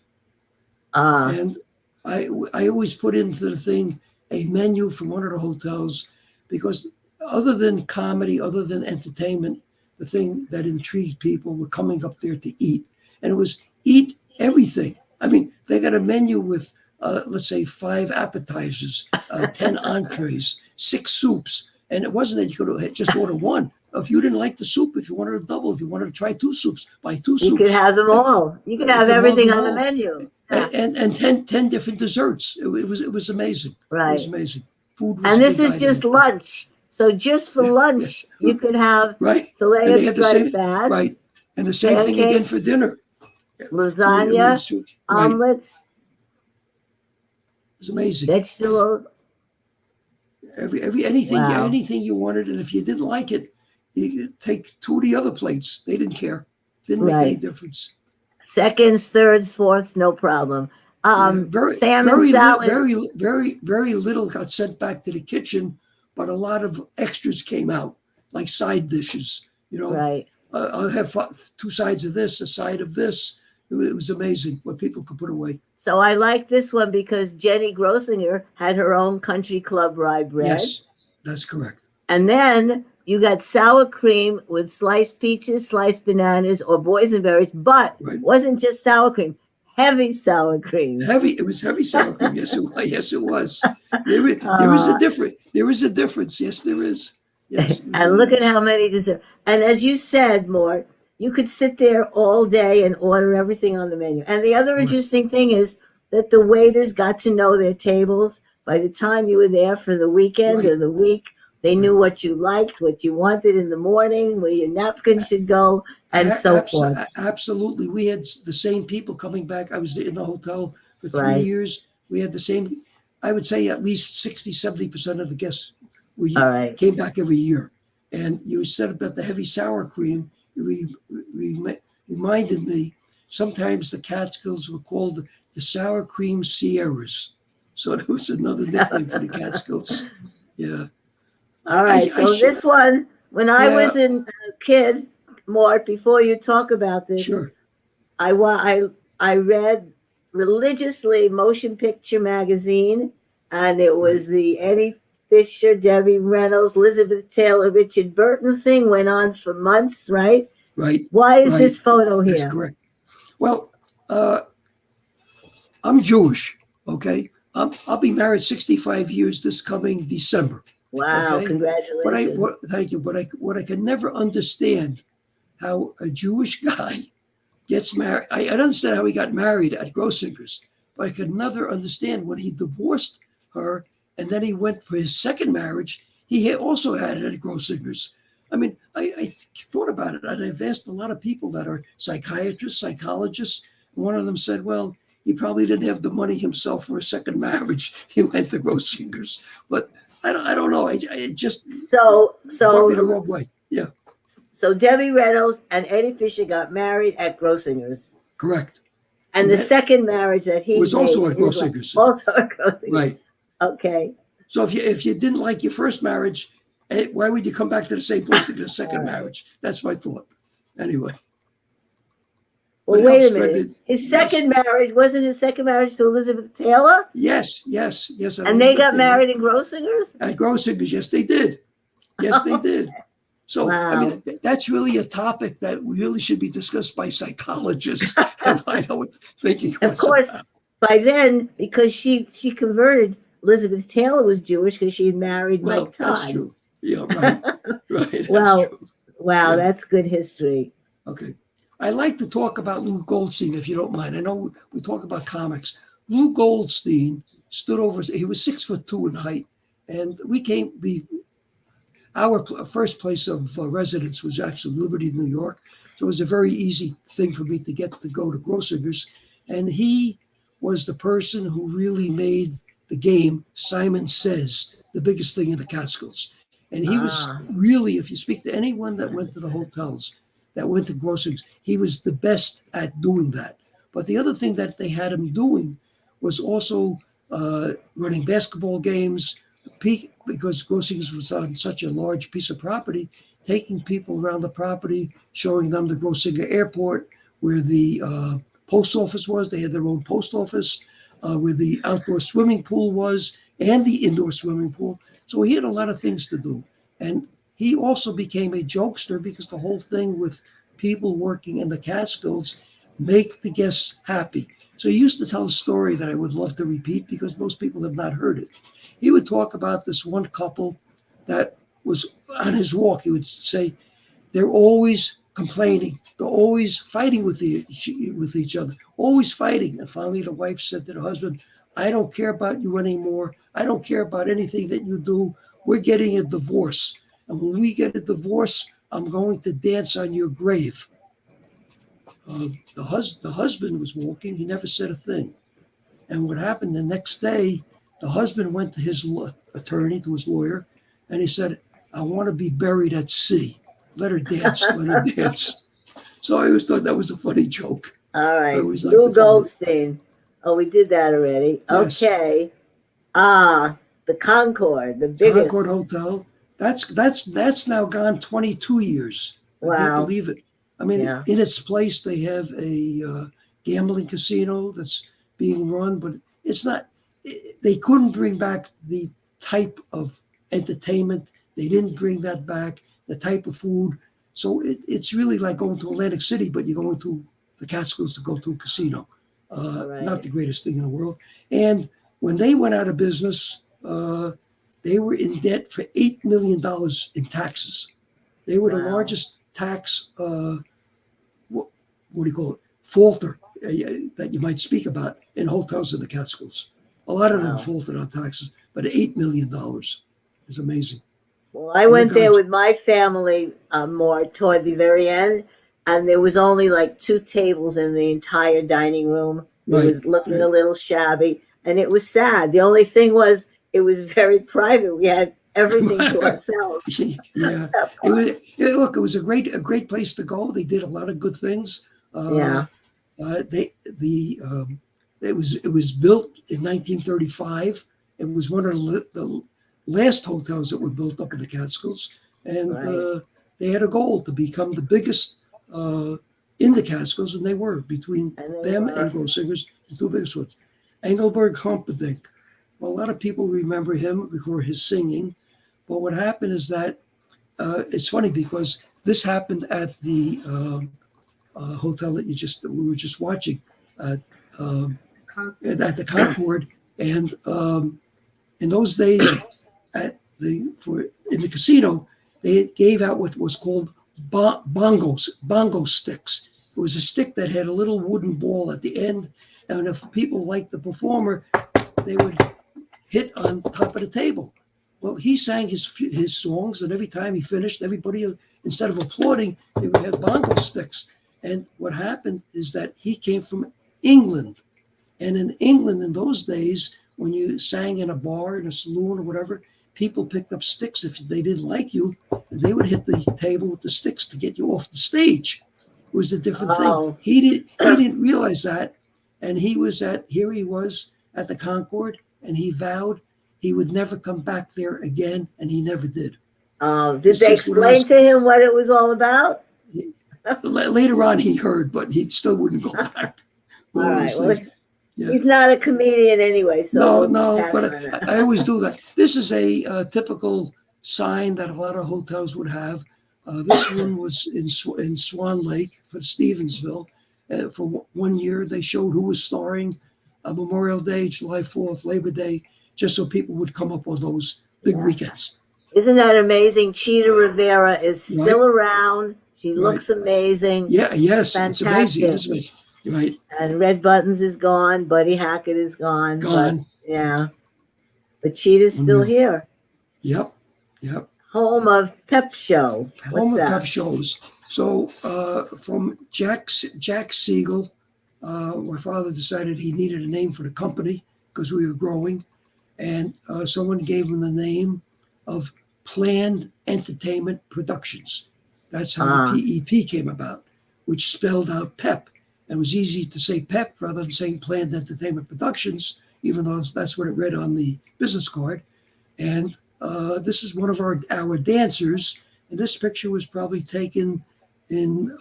[SPEAKER 1] Ah,
[SPEAKER 2] And I always put into the thing a menu from one of the hotels, because other than comedy, other than entertainment, the thing that intrigued people were coming up there to eat. And it was eat everything. I mean, they got a menu with, let's say, 5 appetizers, 10 entrees, 6 soups. And it wasn't that you could just order one. If you didn't like the soup, if you wanted a double, if you wanted to try 2 soups, buy 2 soups.
[SPEAKER 1] you could have them all. You could have everything on the menu. Yeah.
[SPEAKER 2] And 10 different desserts. It was amazing.
[SPEAKER 1] Right.
[SPEAKER 2] It was amazing. Food was
[SPEAKER 1] And this
[SPEAKER 2] big
[SPEAKER 1] is just
[SPEAKER 2] item.
[SPEAKER 1] lunch. So just for lunch, you could have
[SPEAKER 2] Right.
[SPEAKER 1] filet
[SPEAKER 2] And
[SPEAKER 1] of
[SPEAKER 2] they had the
[SPEAKER 1] striped
[SPEAKER 2] same,
[SPEAKER 1] bass,
[SPEAKER 2] right. And the same thing again
[SPEAKER 1] pancakes,
[SPEAKER 2] for dinner.
[SPEAKER 1] lasagna,
[SPEAKER 2] Right.
[SPEAKER 1] omelets,
[SPEAKER 2] It was amazing.
[SPEAKER 1] vegetables.
[SPEAKER 2] Anything you wanted, and if you didn't like it, you could take 2 of the other plates. They didn't care. Didn't make any
[SPEAKER 1] Right.
[SPEAKER 2] difference.
[SPEAKER 1] Seconds, thirds, fourths, no problem.
[SPEAKER 2] Yeah,
[SPEAKER 1] Salmon salad.
[SPEAKER 2] very little got sent back to the kitchen, but a lot of extras came out, like side dishes.
[SPEAKER 1] Right.
[SPEAKER 2] I'll have 2 sides of this, a side of this. It was amazing what people could put away.
[SPEAKER 1] So I like this one because Jenny Grosinger had her own country club rye bread.
[SPEAKER 2] Yes, that's correct.
[SPEAKER 1] And then you got sour cream with sliced peaches, sliced bananas, or boysenberries, but
[SPEAKER 2] Right.
[SPEAKER 1] wasn't just sour cream, heavy sour cream.
[SPEAKER 2] It was heavy sour cream. Yes, it was. Yes, it was. There is a difference. There is a difference. Yes, there is. Yes.
[SPEAKER 1] And look at how many deserve. And as you said, Mort, you could sit there all day and order everything on the menu. And the other
[SPEAKER 2] Right.
[SPEAKER 1] interesting thing is that the waiters got to know their tables. By the time you were there for the weekend
[SPEAKER 2] Right.
[SPEAKER 1] or the week, they knew what you liked, what you wanted in the morning, where your napkin should go, and so forth.
[SPEAKER 2] Absolutely. We had the same people coming back. I was in the hotel for 3
[SPEAKER 1] Right.
[SPEAKER 2] years. We had the same, I would say at least 60, 70% of the guests
[SPEAKER 1] All right.
[SPEAKER 2] came back every year. And you said about the heavy sour cream, reminded me, sometimes the Catskills were called the Sour Cream Sierras. So that was another nickname for the Catskills. Yeah.
[SPEAKER 1] All right. This one, when I was a kid, Mort, before you talk about this,
[SPEAKER 2] Sure.
[SPEAKER 1] I read religiously Motion Picture Magazine, and it was the Eddie Fisher, Debbie Reynolds, Elizabeth Taylor, Richard Burton thing went on for months, right?
[SPEAKER 2] Right.
[SPEAKER 1] Why is
[SPEAKER 2] Right.
[SPEAKER 1] this photo here?
[SPEAKER 2] That's correct. Well, I'm Jewish, okay? I'll be married 65 years this coming December.
[SPEAKER 1] Wow,
[SPEAKER 2] Okay.
[SPEAKER 1] congratulations.
[SPEAKER 2] Thank you. What I can never understand, how a Jewish guy gets married. I understand how he got married at Grosinger's, but I could never understand when he divorced her and then he went for his second marriage. He also had it at Grosinger's. I mean, I thought about it, and I've asked a lot of people that are psychiatrists, psychologists. One of them said, well, he probably didn't have the money himself for a second marriage. He went to Grosinger's. But I don't know. It just rubbed me the wrong way. Yeah,
[SPEAKER 1] So Debbie Reynolds and Eddie Fisher got married at Grosinger's.
[SPEAKER 2] correct.
[SPEAKER 1] And the second marriage that he
[SPEAKER 2] was
[SPEAKER 1] made
[SPEAKER 2] also at
[SPEAKER 1] in his life-
[SPEAKER 2] Grosinger's.
[SPEAKER 1] Also at Grosinger's.
[SPEAKER 2] Right.
[SPEAKER 1] Okay.
[SPEAKER 2] So if you didn't like your first marriage, why would you come back to the same place to get a second marriage? That's my thought. Anyway.
[SPEAKER 1] Well,
[SPEAKER 2] But
[SPEAKER 1] wait a
[SPEAKER 2] helps spread
[SPEAKER 1] minute.
[SPEAKER 2] the-
[SPEAKER 1] His second marriage, wasn't his second marriage to Elizabeth Taylor?
[SPEAKER 2] Yes.
[SPEAKER 1] And they got married in Grosinger's?
[SPEAKER 2] At Grosinger's, yes, they did. Yes, they did. So, I mean, that's really a topic that really should be discussed by psychologists and find out what thinking
[SPEAKER 1] Of
[SPEAKER 2] was
[SPEAKER 1] course,
[SPEAKER 2] about.
[SPEAKER 1] by then, because she converted, Elizabeth Taylor was Jewish because she had married
[SPEAKER 2] Well,
[SPEAKER 1] Mike
[SPEAKER 2] that's
[SPEAKER 1] Todd.
[SPEAKER 2] true. Yeah, right. Right. That's
[SPEAKER 1] Well,
[SPEAKER 2] true.
[SPEAKER 1] wow,
[SPEAKER 2] Yeah.
[SPEAKER 1] that's good history.
[SPEAKER 2] Okay. I like to talk about Lou Goldstein, if you don't mind. I know we talk about comics. Lou Goldstein stood over, he was 6'2" in height. And our first place of residence was actually Liberty, New York. So it was a very easy thing for me to get to go to Grossinger's. And he was the person who really made the game, Simon Says, the biggest thing in the Catskills. And he was
[SPEAKER 1] Ah,
[SPEAKER 2] really, if you speak to anyone that
[SPEAKER 1] Simon
[SPEAKER 2] went to the
[SPEAKER 1] Says.
[SPEAKER 2] hotels, that went to Grossinger's, he was the best at doing that. But the other thing that they had him doing was also running basketball games, because Grossinger's was on such a large piece of property, taking people around the property, showing them the Grossinger Airport, where the post office was. They had their own post office, where the outdoor swimming pool was, and the indoor swimming pool. So he had a lot of things to do. And he also became a jokester because the whole thing with people working in the Catskills make the guests happy. So he used to tell a story that I would love to repeat because most people have not heard it. He would talk about this one couple that was on his walk. He would say, they're always complaining. They're always fighting with each other, always fighting. And finally, the wife said to the husband, I don't care about you anymore. I don't care about anything that you do. We're getting a divorce. And when we get a divorce, I'm going to dance on your grave. The husband was walking. He never said a thing. And what happened the next day, the husband went to his attorney, to his lawyer, and he said, I want to be buried at sea. Let her dance, let her dance. So I always thought that was a funny joke.
[SPEAKER 1] All
[SPEAKER 2] I
[SPEAKER 1] right.
[SPEAKER 2] always like
[SPEAKER 1] Lou
[SPEAKER 2] to tell it.
[SPEAKER 1] Goldstein. Oh, we did that already.
[SPEAKER 2] Yes,
[SPEAKER 1] Okay. Ah, the Concord, the
[SPEAKER 2] Concord
[SPEAKER 1] biggest.
[SPEAKER 2] Hotel. That's now gone 22 years. I can't
[SPEAKER 1] Wow.
[SPEAKER 2] believe it. I mean,
[SPEAKER 1] Yeah.
[SPEAKER 2] in its place, they have a gambling casino that's being run, but it's not. They couldn't bring back the type of entertainment. They didn't bring that back. The type of food. So it's really like going to Atlantic City, but you're going to the Catskills to go to a casino. Not
[SPEAKER 1] Right.
[SPEAKER 2] the greatest thing in the world. And when they went out of business, they were in debt for $8 million in taxes. They were the
[SPEAKER 1] Wow.
[SPEAKER 2] largest tax, what do you call it, falter that you might speak about in hotels in the Catskills. A lot of them
[SPEAKER 1] Wow.
[SPEAKER 2] faltered on taxes, but $8 million is amazing.
[SPEAKER 1] Well, I
[SPEAKER 2] They're
[SPEAKER 1] went there
[SPEAKER 2] gone.
[SPEAKER 1] with my family more toward the very end, and there was only like two tables in the entire dining room. It
[SPEAKER 2] Right,
[SPEAKER 1] was looking a
[SPEAKER 2] right.
[SPEAKER 1] little shabby, and it was sad. The only thing was it was very private. We had everything to ourselves.
[SPEAKER 2] Yeah,
[SPEAKER 1] That
[SPEAKER 2] it
[SPEAKER 1] part.
[SPEAKER 2] was. Look, it was a great place to go. They did a lot of good things. Uh,
[SPEAKER 1] Yeah.
[SPEAKER 2] they the it was built in 1935. It was one of the last hotels that were built up in the Catskills, and
[SPEAKER 1] Right.
[SPEAKER 2] they had a goal to become the biggest in the Catskills, and they were between
[SPEAKER 1] And they
[SPEAKER 2] them
[SPEAKER 1] were.
[SPEAKER 2] and Grossinger's, the two biggest ones. Engelbert Humperdinck. Well, a lot of people remember him before his singing, but what happened is that it's funny because this happened at the hotel that we were just watching at, at the Concord, and in those days in the casino they gave out what was called bongo sticks. It was a stick that had a little wooden ball at the end, and if people liked the performer, they would hit on top of the table. Well, he sang his songs, and every time he finished, everybody, instead of applauding, they would have bongo sticks. And what happened is that he came from England. And in England, in those days, when you sang in a bar, in a saloon, or whatever, people picked up sticks if they didn't like you, and they would hit the table with the sticks to get you off the stage. It was a different thing.
[SPEAKER 1] Oh.
[SPEAKER 2] He didn't realize that, and here he was at the Concord, and he vowed he would never come back there again, and he never did.
[SPEAKER 1] Oh,
[SPEAKER 2] The
[SPEAKER 1] did they
[SPEAKER 2] sticks would
[SPEAKER 1] explain
[SPEAKER 2] last.
[SPEAKER 1] to him what it was all about?
[SPEAKER 2] Later on, he heard, but he still wouldn't go back.
[SPEAKER 1] All
[SPEAKER 2] One of
[SPEAKER 1] right.
[SPEAKER 2] those
[SPEAKER 1] Well,
[SPEAKER 2] things. Yeah.
[SPEAKER 1] he's not a comedian anyway, so
[SPEAKER 2] No,
[SPEAKER 1] we'll
[SPEAKER 2] no,
[SPEAKER 1] pass
[SPEAKER 2] but
[SPEAKER 1] on
[SPEAKER 2] I
[SPEAKER 1] that.
[SPEAKER 2] always do that. This is a typical sign that a lot of hotels would have. This one was in Swan Lake for Stevensville. For one year, they showed who was starring. Memorial Day, July 4th, Labor Day, just so people would come up on those big
[SPEAKER 1] Yeah.
[SPEAKER 2] weekends.
[SPEAKER 1] Isn't that amazing? Cheetah Rivera is
[SPEAKER 2] Right.
[SPEAKER 1] still around. She
[SPEAKER 2] Right.
[SPEAKER 1] looks amazing.
[SPEAKER 2] Yeah, yes, it's amazing. It
[SPEAKER 1] Fantastic.
[SPEAKER 2] is amazing. Right.
[SPEAKER 1] And Red Buttons is gone. Buddy Hackett is gone.
[SPEAKER 2] Gone.
[SPEAKER 1] But yeah. But Cheetah's still
[SPEAKER 2] Unreal.
[SPEAKER 1] here.
[SPEAKER 2] Yep. Yep.
[SPEAKER 1] Home of Pep Show.
[SPEAKER 2] Home
[SPEAKER 1] What's
[SPEAKER 2] of
[SPEAKER 1] that?
[SPEAKER 2] Pep shows. So from Jack Siegel, my father decided he needed a name for the company because we were growing. And someone gave him the name of Planned Entertainment Productions. That's how the PEP came about, which spelled out PEP. And it was easy to say PEP rather than saying Planned Entertainment Productions, even though that's what it read on the business card. And this is one of our dancers. And this picture was probably taken in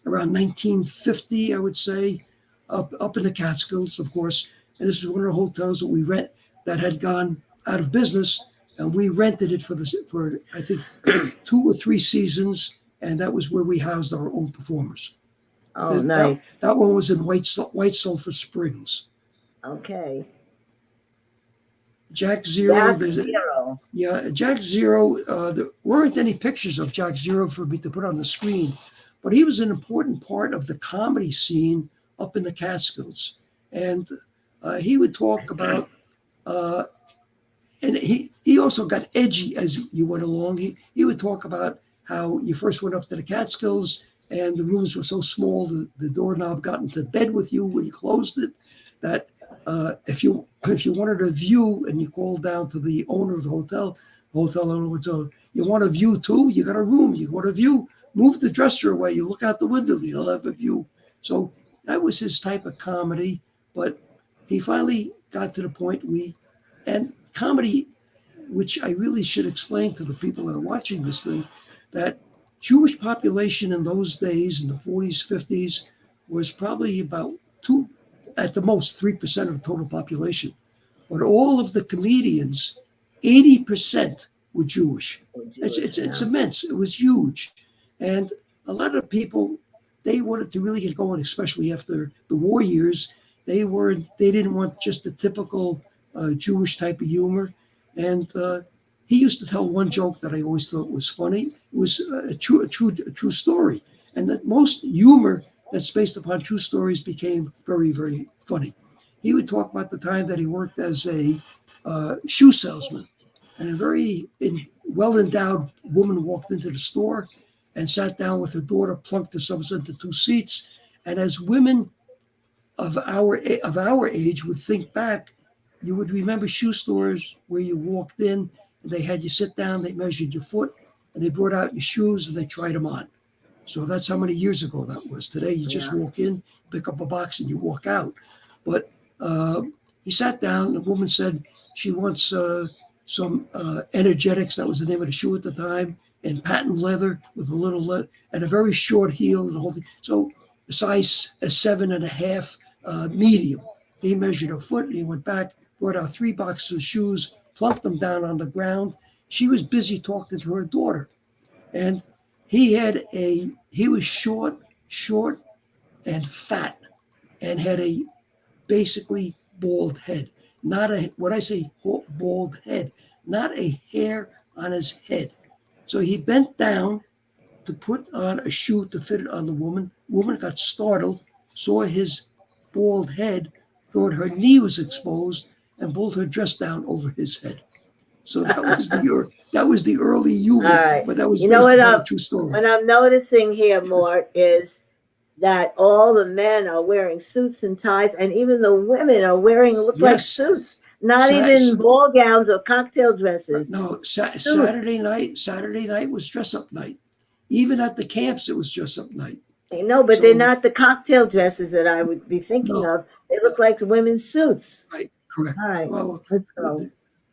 [SPEAKER 2] around 1950, I would say, up in the Catskills, of course. And this is one of the hotels that we rent that had gone out of business, and we rented it for I think 2 or 3 seasons, and that was where we housed our own performers.
[SPEAKER 1] Oh, nice.
[SPEAKER 2] That one was in White Sulphur Springs.
[SPEAKER 1] Okay.
[SPEAKER 2] Jack Zero.
[SPEAKER 1] Jack Zero.
[SPEAKER 2] Yeah, Jack Zero. There weren't any pictures of Jack Zero for me to put on the screen, but he was an important part of the comedy scene up in the Catskills, and he would talk about. And he also got edgy as you went along. He would talk about how you first went up to the Catskills and the rooms were so small, the doorknob got into bed with you when you closed it, that if you wanted a view and you called down to the owner of the hotel owner would say, you want a view too? You got a room, you want a view? Move the dresser away, you look out the window, you'll have a view. So that was his type of comedy, but he finally got to the point and comedy, which I really should explain to the people that are watching this thing, that Jewish population in those days, in the 40s, 50s, was probably about at the most 3% of the total population. But all of the comedians, 80% were Jewish. It's immense. It was huge. And a lot of people, they wanted to really get going, especially after the war years. They didn't want just the typical Jewish type of humor. And he used to tell one joke that I always thought was funny. It was a true story. And that most humor that's based upon true stories became very, very funny. He would talk about the time that he worked as a shoe salesman. And a very well-endowed woman walked into the store and sat down with her daughter, plunked themselves into 2 seats. And as women of our age would think back, you would remember shoe stores where you walked in and they had you sit down, they measured your foot, and they brought out your shoes and they tried them on. So that's how many years ago that was. Today, you just walk in, pick up a box, and you walk out. But he sat down, the woman said she wants some energetics, that was the name of the shoe at the time, and patent leather with a little leather, and a very short heel and the whole thing. So a size 7.5 medium. He measured her foot and he went back, brought out 3 boxes of shoes, plunked them down on the ground. She was busy talking to her daughter. And he was short and fat and had a basically bald head. Bald head, not a hair on his head. So he bent down to put on a shoe to fit it on the woman. Woman got startled, saw his bald head, thought her knee was exposed, and pulled her dress down over his head. So that was the early humor,
[SPEAKER 1] right.
[SPEAKER 2] But that was based on a true story.
[SPEAKER 1] What I'm noticing here, Mort, is that all the men are wearing suits and ties, and even the women are look like suits, not even ball gowns or cocktail dresses.
[SPEAKER 2] No, Saturday night was dress-up night. Even at the camps, it was dress-up night.
[SPEAKER 1] No, but they're not the cocktail dresses that I would be thinking of. They look like women's suits.
[SPEAKER 2] Right, correct.
[SPEAKER 1] All right,
[SPEAKER 2] well,
[SPEAKER 1] let's go.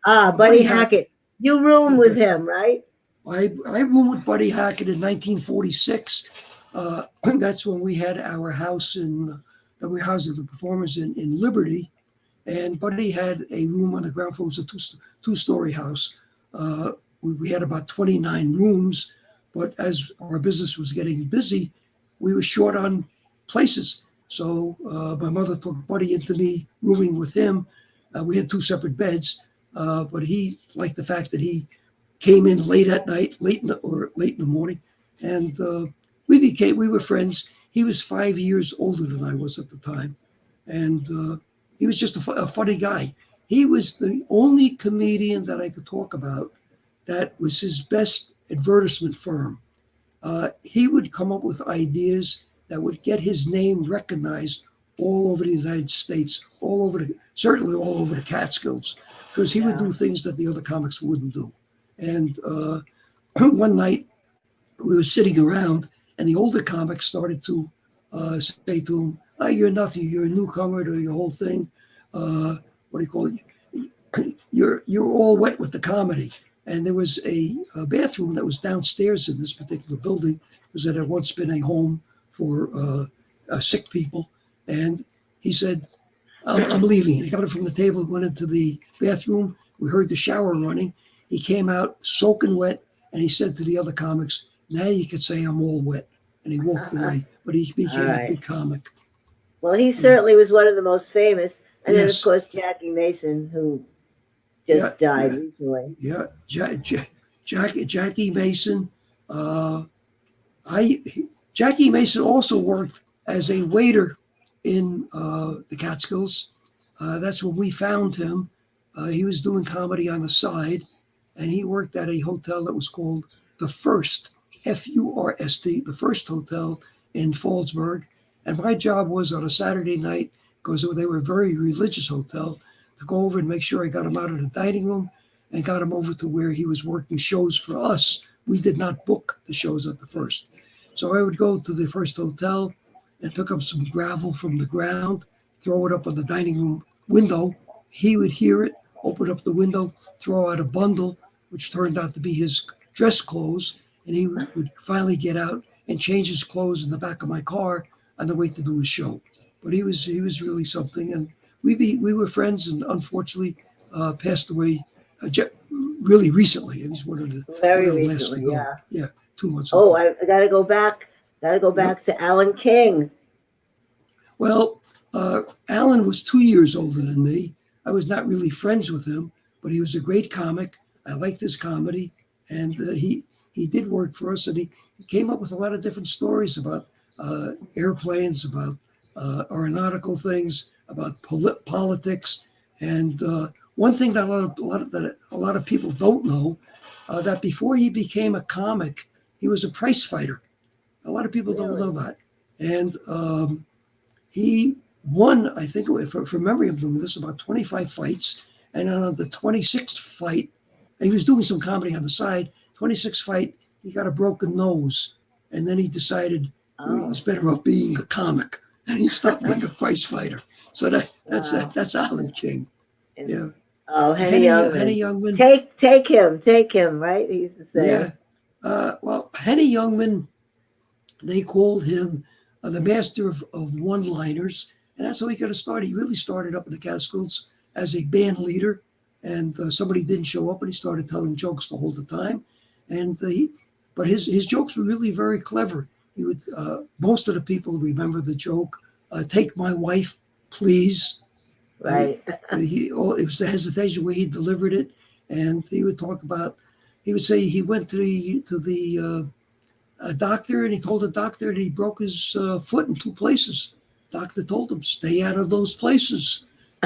[SPEAKER 1] Buddy Hackett. You roomed with him, right?
[SPEAKER 2] I roomed with Buddy Hackett in 1946. That's when we had our house that we housed the performers in Liberty. And Buddy had a room on the ground floor. It was a two-story house. We had about 29 rooms, but as our business was getting busy, we were short on places. So my mother took Buddy into me rooming with him. We had 2 separate beds, but he liked the fact that he came in late at night, late in the morning, and we were friends. He was 5 years older than I was at the time, and he was just a funny guy. He was the only comedian that I could talk about that was his best advertisement firm. He would come up with ideas that would get his name recognized all over the United States, certainly all over the Catskills, because he would do things that the other comics wouldn't do. And one night we were sitting around, and the older comics started to say to him, "Oh, you're nothing. You're a newcomer to your whole thing. What do you call it? You're all wet with the comedy." And there was a bathroom that was downstairs in this particular building, because it had once been a home for sick people. And he said, I'm leaving. He got it from the table, went into the bathroom. We heard the shower running. He came out soaking wet, and he said to the other comics, "Now you could say I'm all wet." And he walked away, but he became a big comic.
[SPEAKER 1] Well, he certainly was one of the most famous. And then, of
[SPEAKER 2] Yes.
[SPEAKER 1] course, Jackie Mason, who just died recently.
[SPEAKER 2] Yeah, Jackie Mason. Jackie Mason also worked as a waiter in the Catskills. That's when we found him. He was doing comedy on the side, and he worked at a hotel that was called The First, F-U-R-S-T, The First Hotel in Fallsburg. And my job was on a Saturday night, because they were a very religious hotel, to go over and make sure I got him out of the dining room and got him over to where he was working shows for us. We did not book the shows at the First. So I would go to the First Hotel and pick up some gravel from the ground, throw it up on the dining room window. He would hear it, open up the window, throw out a bundle, which turned out to be his dress clothes. And he would finally get out and change his clothes in the back of my car on the way to do his show. But he was really something. And we were friends, and unfortunately passed away really recently. And he's one of the
[SPEAKER 1] Very
[SPEAKER 2] last to
[SPEAKER 1] recently,
[SPEAKER 2] go. Yeah, 2 months
[SPEAKER 1] Oh,
[SPEAKER 2] ago.
[SPEAKER 1] I got to go back. Got to go back to Alan King.
[SPEAKER 2] Well, Alan was 2 years older than me. I was not really friends with him, but he was a great comic. I liked his comedy, and he did work for us, and he came up with a lot of different stories about airplanes, about aeronautical things, about politics. And one thing that a lot of people don't know, that before he became a comic, he was a prize fighter. A lot of people don't know that. And he won, I think, from memory, I'm doing this, about 25 fights. And on the 26th fight, and he was doing some comedy on the side, 26th fight, he got a broken nose. And then he decided he was better off being a comic. And he stopped being a prize fighter. So that's Alan King. Yeah.
[SPEAKER 1] Oh, Henny Youngman.
[SPEAKER 2] Henny Youngman.
[SPEAKER 1] Take him, right? He used to say.
[SPEAKER 2] Yeah. Well, Henny Youngman, they called him the master of one-liners. And that's how he got started. He really started up in the Catskills as a band leader. And somebody didn't show up, and he started telling jokes the whole time. And but his jokes were really very clever. He would, most of the people remember the joke, "Take my wife, please."
[SPEAKER 1] Right.
[SPEAKER 2] It was the hesitation way he delivered it. And he would talk about, he would say he went to the doctor, and he told the doctor that he broke his foot in 2 places. Doctor told him, "Stay out of those places."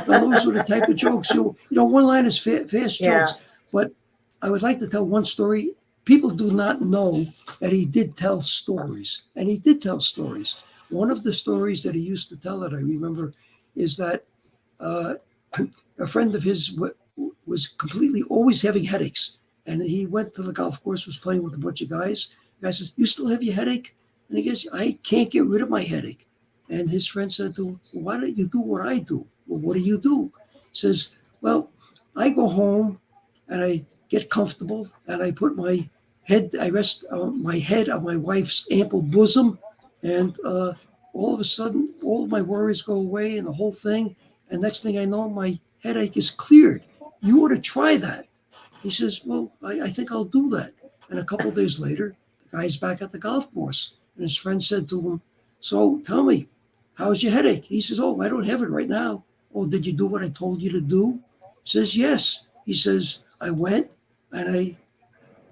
[SPEAKER 2] Now, those were the type of jokes. One line is fast jokes. But I would like to tell one story. People do not know that he did tell stories, and he did tell stories. One of the stories that he used to tell that I remember is that a friend of his was completely always having headaches, and he went to the golf course, was playing with a bunch of guys. The guy says, "You still have your headache?" And he goes, "I can't get rid of my headache." And his friend said to him, "Why don't you do what I do?" "Well, what do you do?" He says, "Well, I go home and I get comfortable, and I put my head, I rest my head on my wife's ample bosom, and all of a sudden, all of my worries go away and the whole thing. And next thing I know, my headache is cleared. You ought to try that." He says, "Well, I think I'll do that." And a couple of days later, the guy's back at the golf course, and his friend said to him, "So tell me, how's your headache? He says, oh, I don't have it right now. Oh, did you do what I told you to do? He says, yes. He says, I went and I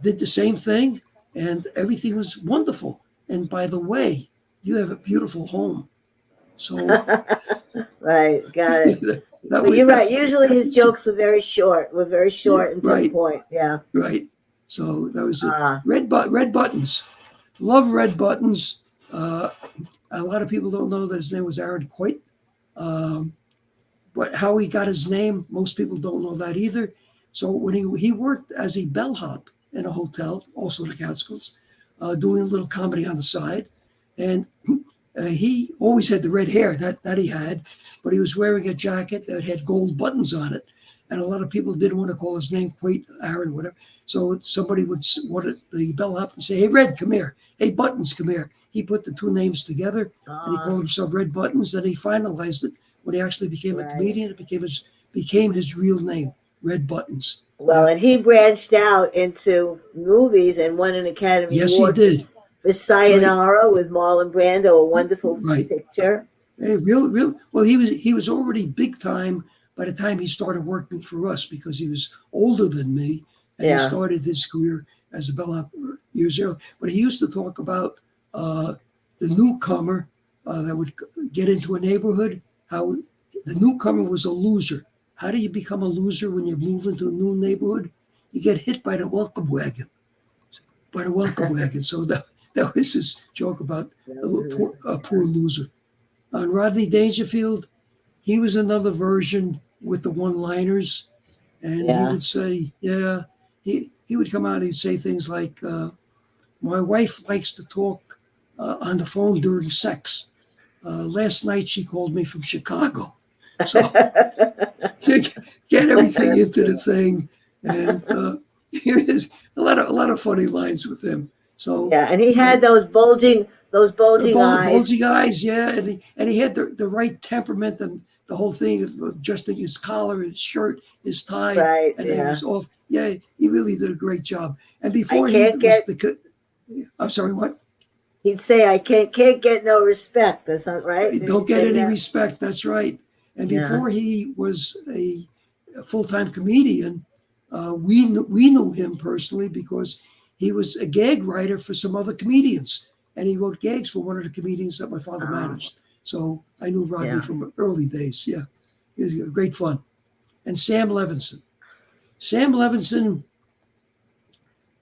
[SPEAKER 2] did the same thing and everything was wonderful. And by the way, you have a beautiful home. So
[SPEAKER 1] Right, got it.
[SPEAKER 2] that
[SPEAKER 1] But
[SPEAKER 2] was
[SPEAKER 1] you're right.
[SPEAKER 2] that.
[SPEAKER 1] Usually his jokes were very short.
[SPEAKER 2] Yeah,
[SPEAKER 1] And to the
[SPEAKER 2] right,
[SPEAKER 1] point. Yeah.
[SPEAKER 2] right. So that was it.
[SPEAKER 1] Ah,
[SPEAKER 2] Red buttons. Love red buttons. A lot of people don't know that his name was Aaron Coit. Um, but how he got his name, most people don't know that either. So when he worked as a bellhop in a hotel, also in the Catskills, doing a little comedy on the side, and he always had the red hair that he had, but he was wearing a jacket that had gold buttons on it, and a lot of people didn't want to call his name Quate Aaron, whatever. So somebody would want the bellhop to say, "Hey, Red, come here. Hey, Buttons, come here." He put the two names together, and he
[SPEAKER 1] ah,
[SPEAKER 2] called himself Red Buttons. And he finalized it when he actually became a
[SPEAKER 1] right.
[SPEAKER 2] comedian. It became his real name, Red Buttons.
[SPEAKER 1] Well,
[SPEAKER 2] Yeah.
[SPEAKER 1] and he branched out into movies and won an Academy
[SPEAKER 2] Yes, he
[SPEAKER 1] Award
[SPEAKER 2] did.
[SPEAKER 1] for
[SPEAKER 2] Right.
[SPEAKER 1] Sayonara with Marlon Brando, a wonderful
[SPEAKER 2] Right.
[SPEAKER 1] picture.
[SPEAKER 2] Hey, real. Well, he was already big time by the time he started working for us because he was older than me, and he
[SPEAKER 1] Yeah.
[SPEAKER 2] started his career as a bellhop years earlier. But he used to talk about uh, the newcomer that would get into a neighborhood, how the newcomer was a loser. How do you become a loser when you move into a new neighborhood? You get hit by the welcome wagon. So that was his joke about a poor loser. On Rodney Dangerfield, he was another version with the one-liners, and he
[SPEAKER 1] Yeah.
[SPEAKER 2] would say, "Yeah." He would come out and he'd say things like, "My wife likes to talk on the phone during sex. Last night she called me from Chicago." So get everything into the thing, and there's a lot of funny lines with him. So
[SPEAKER 1] Yeah, and he
[SPEAKER 2] uh,
[SPEAKER 1] had those bulging eyes.
[SPEAKER 2] bulging eyes, yeah, and he had the right temperament and the whole thing, adjusting his collar, his shirt, his tie,
[SPEAKER 1] Right,
[SPEAKER 2] and he
[SPEAKER 1] yeah.
[SPEAKER 2] was off. Yeah, he really did a great job. And
[SPEAKER 1] I
[SPEAKER 2] before he
[SPEAKER 1] can't
[SPEAKER 2] was
[SPEAKER 1] get
[SPEAKER 2] the, I'm sorry, what?
[SPEAKER 1] he'd say I can't get no respect. That's not right. Did he
[SPEAKER 2] Don't get
[SPEAKER 1] say
[SPEAKER 2] any
[SPEAKER 1] that?
[SPEAKER 2] respect. That's right. And
[SPEAKER 1] Yeah.
[SPEAKER 2] before he was a full-time comedian, we knew him personally because he was a gag writer for some other comedians, and he wrote gags for one of the comedians that my father
[SPEAKER 1] Oh,
[SPEAKER 2] managed. So I knew Rodney
[SPEAKER 1] yeah.
[SPEAKER 2] from early days. Yeah, he was great fun. And Sam Levinson. Sam Levinson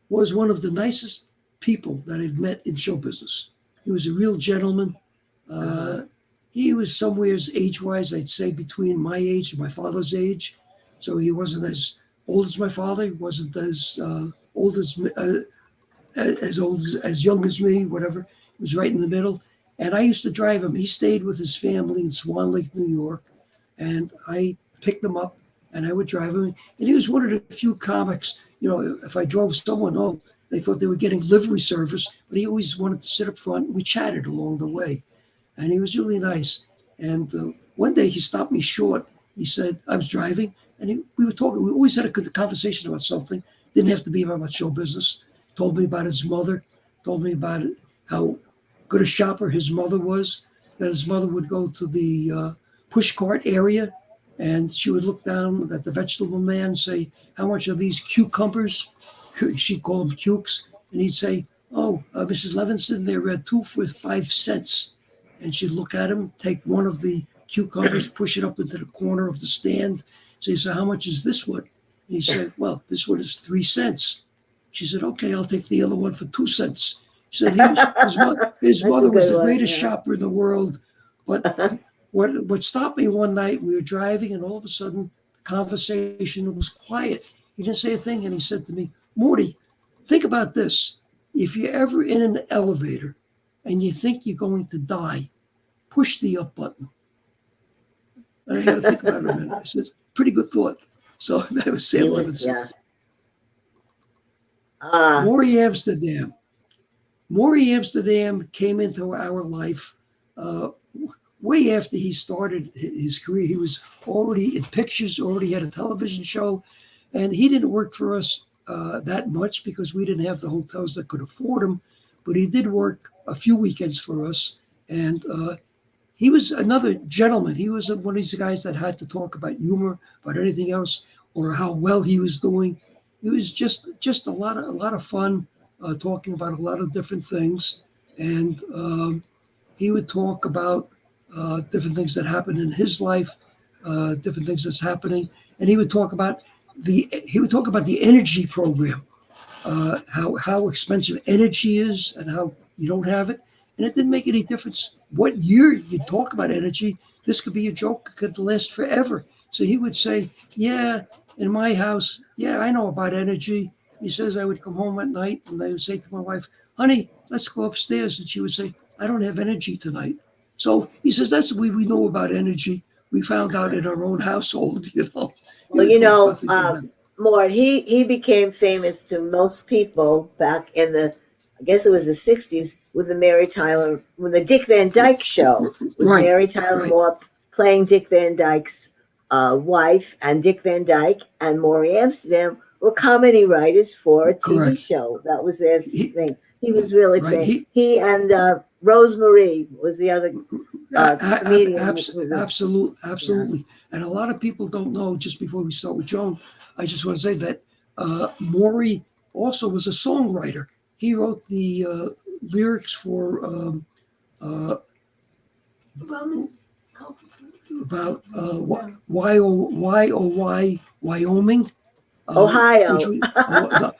[SPEAKER 2] was one of the nicest people that I've met in show business. He was a real gentleman.
[SPEAKER 1] Uh-huh.
[SPEAKER 2] Uh, he was somewhere age-wise, I'd say between my age and my father's age. So he wasn't as old as my father. He wasn't as old as old as young as me. Whatever. He was right in the middle. And I used to drive him. He stayed with his family in Swan Lake, New York, and I picked him up and I would drive him. And he was one of the few comics. If I drove someone home, they thought they were getting livery service, but he always wanted to sit up front. We chatted along the way, and he was really nice. And one day he stopped me short. He said, I was driving, and we were talking. We always had a good conversation about something. Didn't have to be about show business. Told me about his mother. Told me about how good a shopper his mother was. That his mother would go to the push cart area, and she would look down at the vegetable man and say, how much are these cucumbers? She'd call them cukes. And he'd say, oh, Mrs. Levinson, they're 2 for 5 cents. And she'd look at him, take one of the cucumbers, push it up into the corner of the stand. Say, so how much is this one? And he said, well, this one is 3 cents. She said, okay, I'll take the other one for 2 cents. She said his
[SPEAKER 1] That's a
[SPEAKER 2] mother was
[SPEAKER 1] good
[SPEAKER 2] the
[SPEAKER 1] one.
[SPEAKER 2] greatest shopper in the world. But what stopped me one night, we were driving, and all of a sudden, the conversation was quiet. He didn't say a thing, and he said to me, Morty, think about this. If you're ever in an elevator and you think you're going to die, push the up button. And I had to think about it a minute. I said, pretty good thought. So that was Sam Levinson.
[SPEAKER 1] Yeah. Ah,
[SPEAKER 2] Maury Amsterdam. Maury Amsterdam came into our life way after he started his career. He was already in pictures, already had a television show, and he didn't work for us that much because we didn't have the hotels that could afford him. But he did work a few weekends for us, and he was another gentleman. He was one of these guys that had to talk about humor, about anything else, or how well he was doing. It was just a lot of fun, talking about a lot of different things, and he would talk about different things that happened in his life, different things that's happening, and he would talk about the energy program, how expensive energy is and how you don't have it. And it didn't make any difference what year you talk about energy. This could be a joke, it could last forever. So he would say, yeah, in my house, yeah, I know about energy. He says I would come home at night and I would say to my wife, honey, let's go upstairs. And she would say, I don't have energy tonight. So he says, that's the way we know about energy. We found out in our own household, He
[SPEAKER 1] Well,
[SPEAKER 2] would talk about things like that.
[SPEAKER 1] Mort, he became famous to most people back in the, I guess it was the '60s, with the Mary Tyler, when the Dick Van Dyke Show, with
[SPEAKER 2] Right,
[SPEAKER 1] Mary Tyler
[SPEAKER 2] right.
[SPEAKER 1] Moore playing Dick Van Dyke's wife, and Dick Van Dyke and Maury Amsterdam were comedy writers for a TV
[SPEAKER 2] Correct.
[SPEAKER 1] show. That was their
[SPEAKER 2] He,
[SPEAKER 1] thing. He was really
[SPEAKER 2] right.
[SPEAKER 1] famous. He and Rosemarie was the other comedian.
[SPEAKER 2] Absolutely,
[SPEAKER 1] Yeah.
[SPEAKER 2] absolutely. And a lot of people don't know, just before we start with Joan, I just want to say that Maury also was a songwriter. He wrote the lyrics for about why oh why Wyoming,
[SPEAKER 1] Ohio.
[SPEAKER 2] which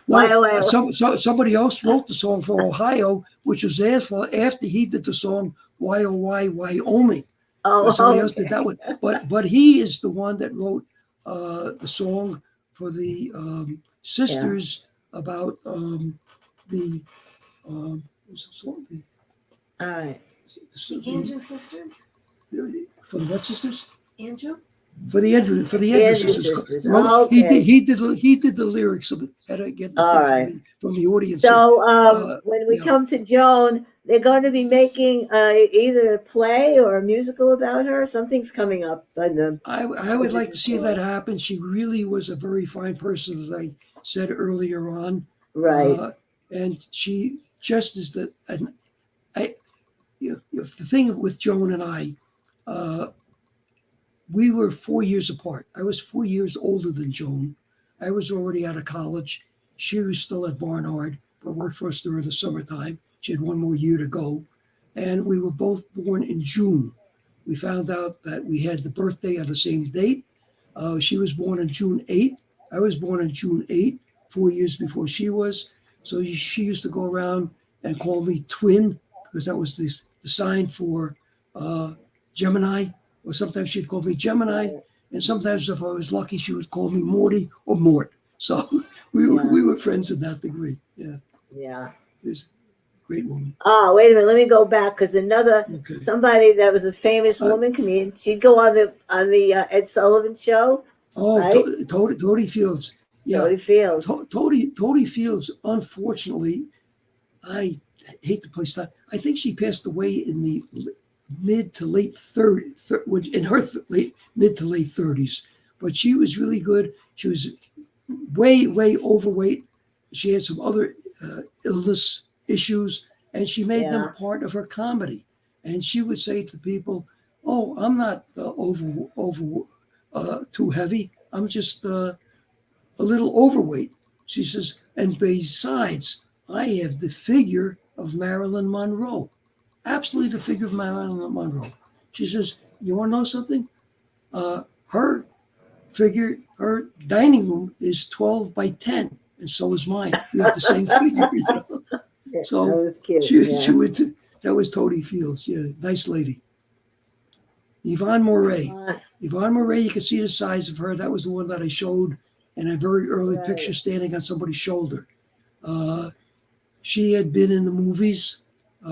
[SPEAKER 2] was somebody else wrote the song for Ohio, which was after he did the song Why Oh Why Wyoming. Somebody else did that one, but he is the one that wrote the song for the sisters about the what's the song?
[SPEAKER 1] All right.
[SPEAKER 3] Andrew sisters?
[SPEAKER 2] For the what sisters?
[SPEAKER 3] Andrew?
[SPEAKER 2] For the Andrew sisters.
[SPEAKER 1] Sisters.
[SPEAKER 2] Remember,
[SPEAKER 1] Oh, okay.
[SPEAKER 2] he did the lyrics of it. Had to get the
[SPEAKER 1] All
[SPEAKER 2] thing
[SPEAKER 1] right.
[SPEAKER 2] from the audience.
[SPEAKER 1] So when we
[SPEAKER 2] yeah.
[SPEAKER 1] come to Joan, they're going to be making either a play or a musical about her. Something's coming up.
[SPEAKER 2] I would like to see that happen. She really was a very fine person, as I said earlier on.
[SPEAKER 1] Right.
[SPEAKER 2] And she just is the thing with Joan and I. We were 4 years apart. I was 4 years older than Joan. I was already out of college. She was still at Barnard, but worked for us during the summertime. She had one more year to go. And we were both born in June. We found out that we had the birthday on the same date. She was born on June 8th. I was born on June 8th, 4 years before she was. So she used to go around and call me twin, because that was the sign for Gemini. Or sometimes she'd call me Gemini. And sometimes, if I was lucky, she would call me Morty or Mort. So we were friends in that degree. Yeah.
[SPEAKER 1] Yeah.
[SPEAKER 2] She's a great woman.
[SPEAKER 1] Oh, wait a minute. Let me go back, because somebody that was a famous woman comedian. She'd go on the Ed Sullivan Show.
[SPEAKER 2] Oh,
[SPEAKER 1] right?
[SPEAKER 2] Toady Fields. Yeah.
[SPEAKER 1] Toady Fields.
[SPEAKER 2] Toady Fields, unfortunately, I hate to place that. I think she passed away in the mid to late 30s, in her mid to late 30s. But she was really good. She was way overweight. She had some other illness issues, and she made them part of her comedy. And she would say to people, "Oh, I'm not too heavy. I'm just a little overweight." She says, "And besides, I have the figure of Marilyn Monroe. Absolutely the figure of Marilyn Monroe." She says, "You want to know something? Her figure, her dining room is 12 by 10, and so is mine. We have the same figure." So
[SPEAKER 1] that was cute.
[SPEAKER 2] she would. That was Toady Fields. Yeah, nice lady. Yvonne Moret. Yvonne Moret, you can see the size of her. That was the one that I showed in a very early picture, standing on somebody's shoulder. She had been in the movies.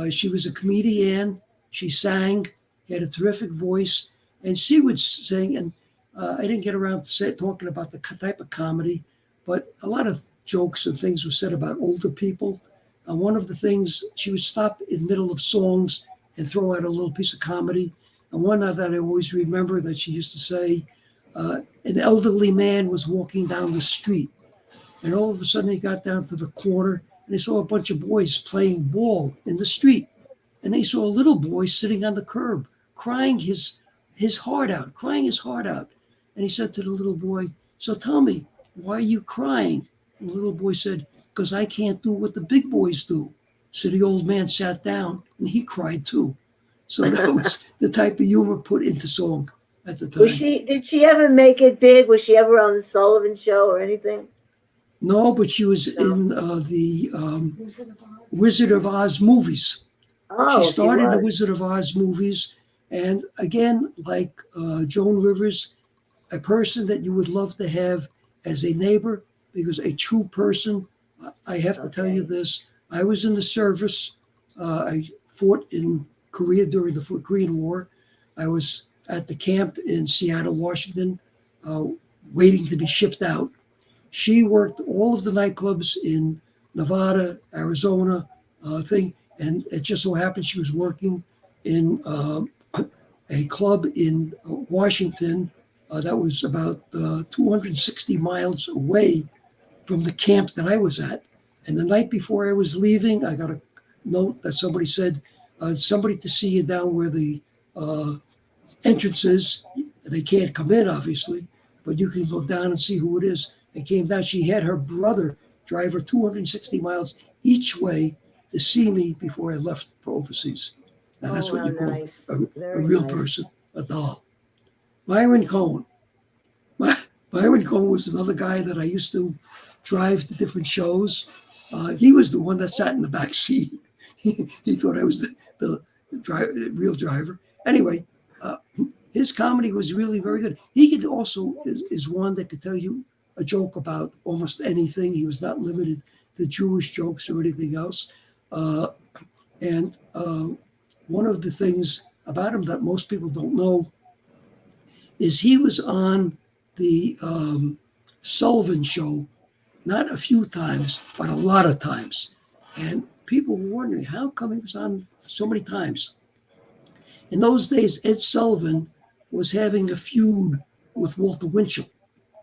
[SPEAKER 2] She was a comedian. She sang, had a terrific voice, and she would sing. And I didn't get around to talking about the type of comedy, but a lot of jokes and things were said about older people. One of the things, she would stop in the middle of songs and throw out a little piece of comedy. And one that I always remember that she used to say, an elderly man was walking down the street, and all of a sudden he got down to the corner and they saw a bunch of boys playing ball in the street. And they saw a little boy sitting on the curb crying his heart out, And he said to the little boy, "So tell me, why are you crying?" And the little boy said, "Because I can't do what the big boys do." So the old man sat down and he cried too. So that was the type of humor put into song at the time.
[SPEAKER 1] Did she ever make it big? Was she ever on the Sullivan Show or anything?
[SPEAKER 2] No, but she was in the Wizard of Oz movies.
[SPEAKER 1] Oh,
[SPEAKER 2] She started the
[SPEAKER 1] was.
[SPEAKER 2] Wizard of Oz movies. And again, like Joan Rivers, a person that you would love to have as a neighbor, because a true person, I have to tell you this, I was in the service. I fought in Korea during the Korean War. I was at the camp in Seattle, Washington, waiting to be shipped out. She worked all of the nightclubs in Nevada, Arizona, and it just so happened she was working in a club in Washington that was about 260 miles away from the camp that I was at. And the night before I was leaving, I got a note that somebody said, somebody to see you down where the entrance is. They can't come in, obviously, but you can go down and see who it is. And came down. She had her brother drive her 260 miles each way to see me before I left for overseas. And that's what you call a real person, a doll. Myron Cohen. Myron Cohen was another guy that I used to drive to different shows. He was the one that sat in the back seat. He thought I was the real driver. Anyway, his comedy was really very good. He could also is one that could tell you a joke about almost anything. He was not limited to Jewish jokes or anything else. And one of the things about him that most people don't know is he was on the Sullivan Show, not a few times, but a lot of times. And people were wondering, how come he was on so many times? In those days, Ed Sullivan was having a feud with Walter Winchell.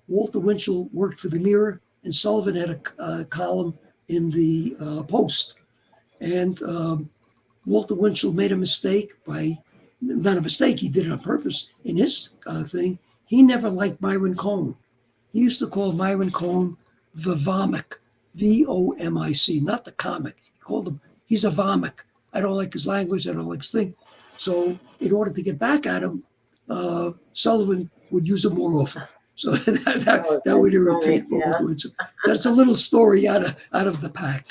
[SPEAKER 2] Walter Winchell worked for the Mirror, and Sullivan had a column in the Post. And Walter Winchell made a mistake not a mistake, he did it on purpose. In his thing, he never liked Myron Cohen. He used to call Myron Cohen the Vomic, V-O-M-I-C, not the comic. He called him, he's a Vomic. I don't like his language, I don't like his thing. So in order to get back at him, Sullivan would use him more often. So that would irritate Walter Winchell. So that's a little story out of the pack.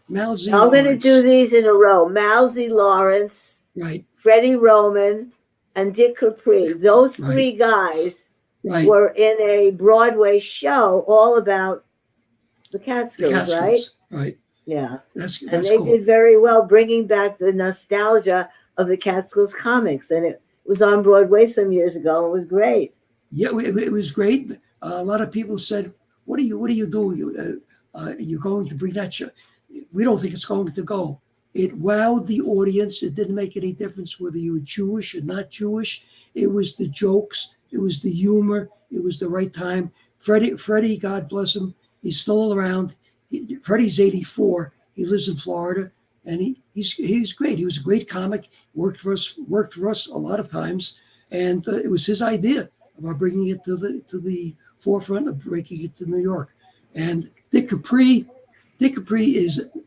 [SPEAKER 2] Mousy
[SPEAKER 1] I'm going to
[SPEAKER 2] Lawrence.
[SPEAKER 1] do these in a row. Mousy Lawrence,
[SPEAKER 2] Right.
[SPEAKER 1] Freddie Roman, and Dick Capri. Those three guys were in a Broadway show all about the Catskills, right?
[SPEAKER 2] Right.
[SPEAKER 1] Yeah.
[SPEAKER 2] That's
[SPEAKER 1] and they
[SPEAKER 2] cool.
[SPEAKER 1] did very well, bringing back the nostalgia of the Catskills comics. And it was on Broadway some years ago. It was great.
[SPEAKER 2] Yeah, it was great. A lot of people said, "What are you doing? You're going to bring that show?" We don't think it's going to go. It wowed the audience. It didn't make any difference whether you were Jewish or not Jewish. It was the jokes. It was the humor. It was the right time. Freddie, God bless him, he's still around. Freddie's 84. He lives in Florida, and he's great. He was a great comic. Worked for us a lot of times, and it was his idea about bringing it to the forefront of breaking it to New York. And Dick Capri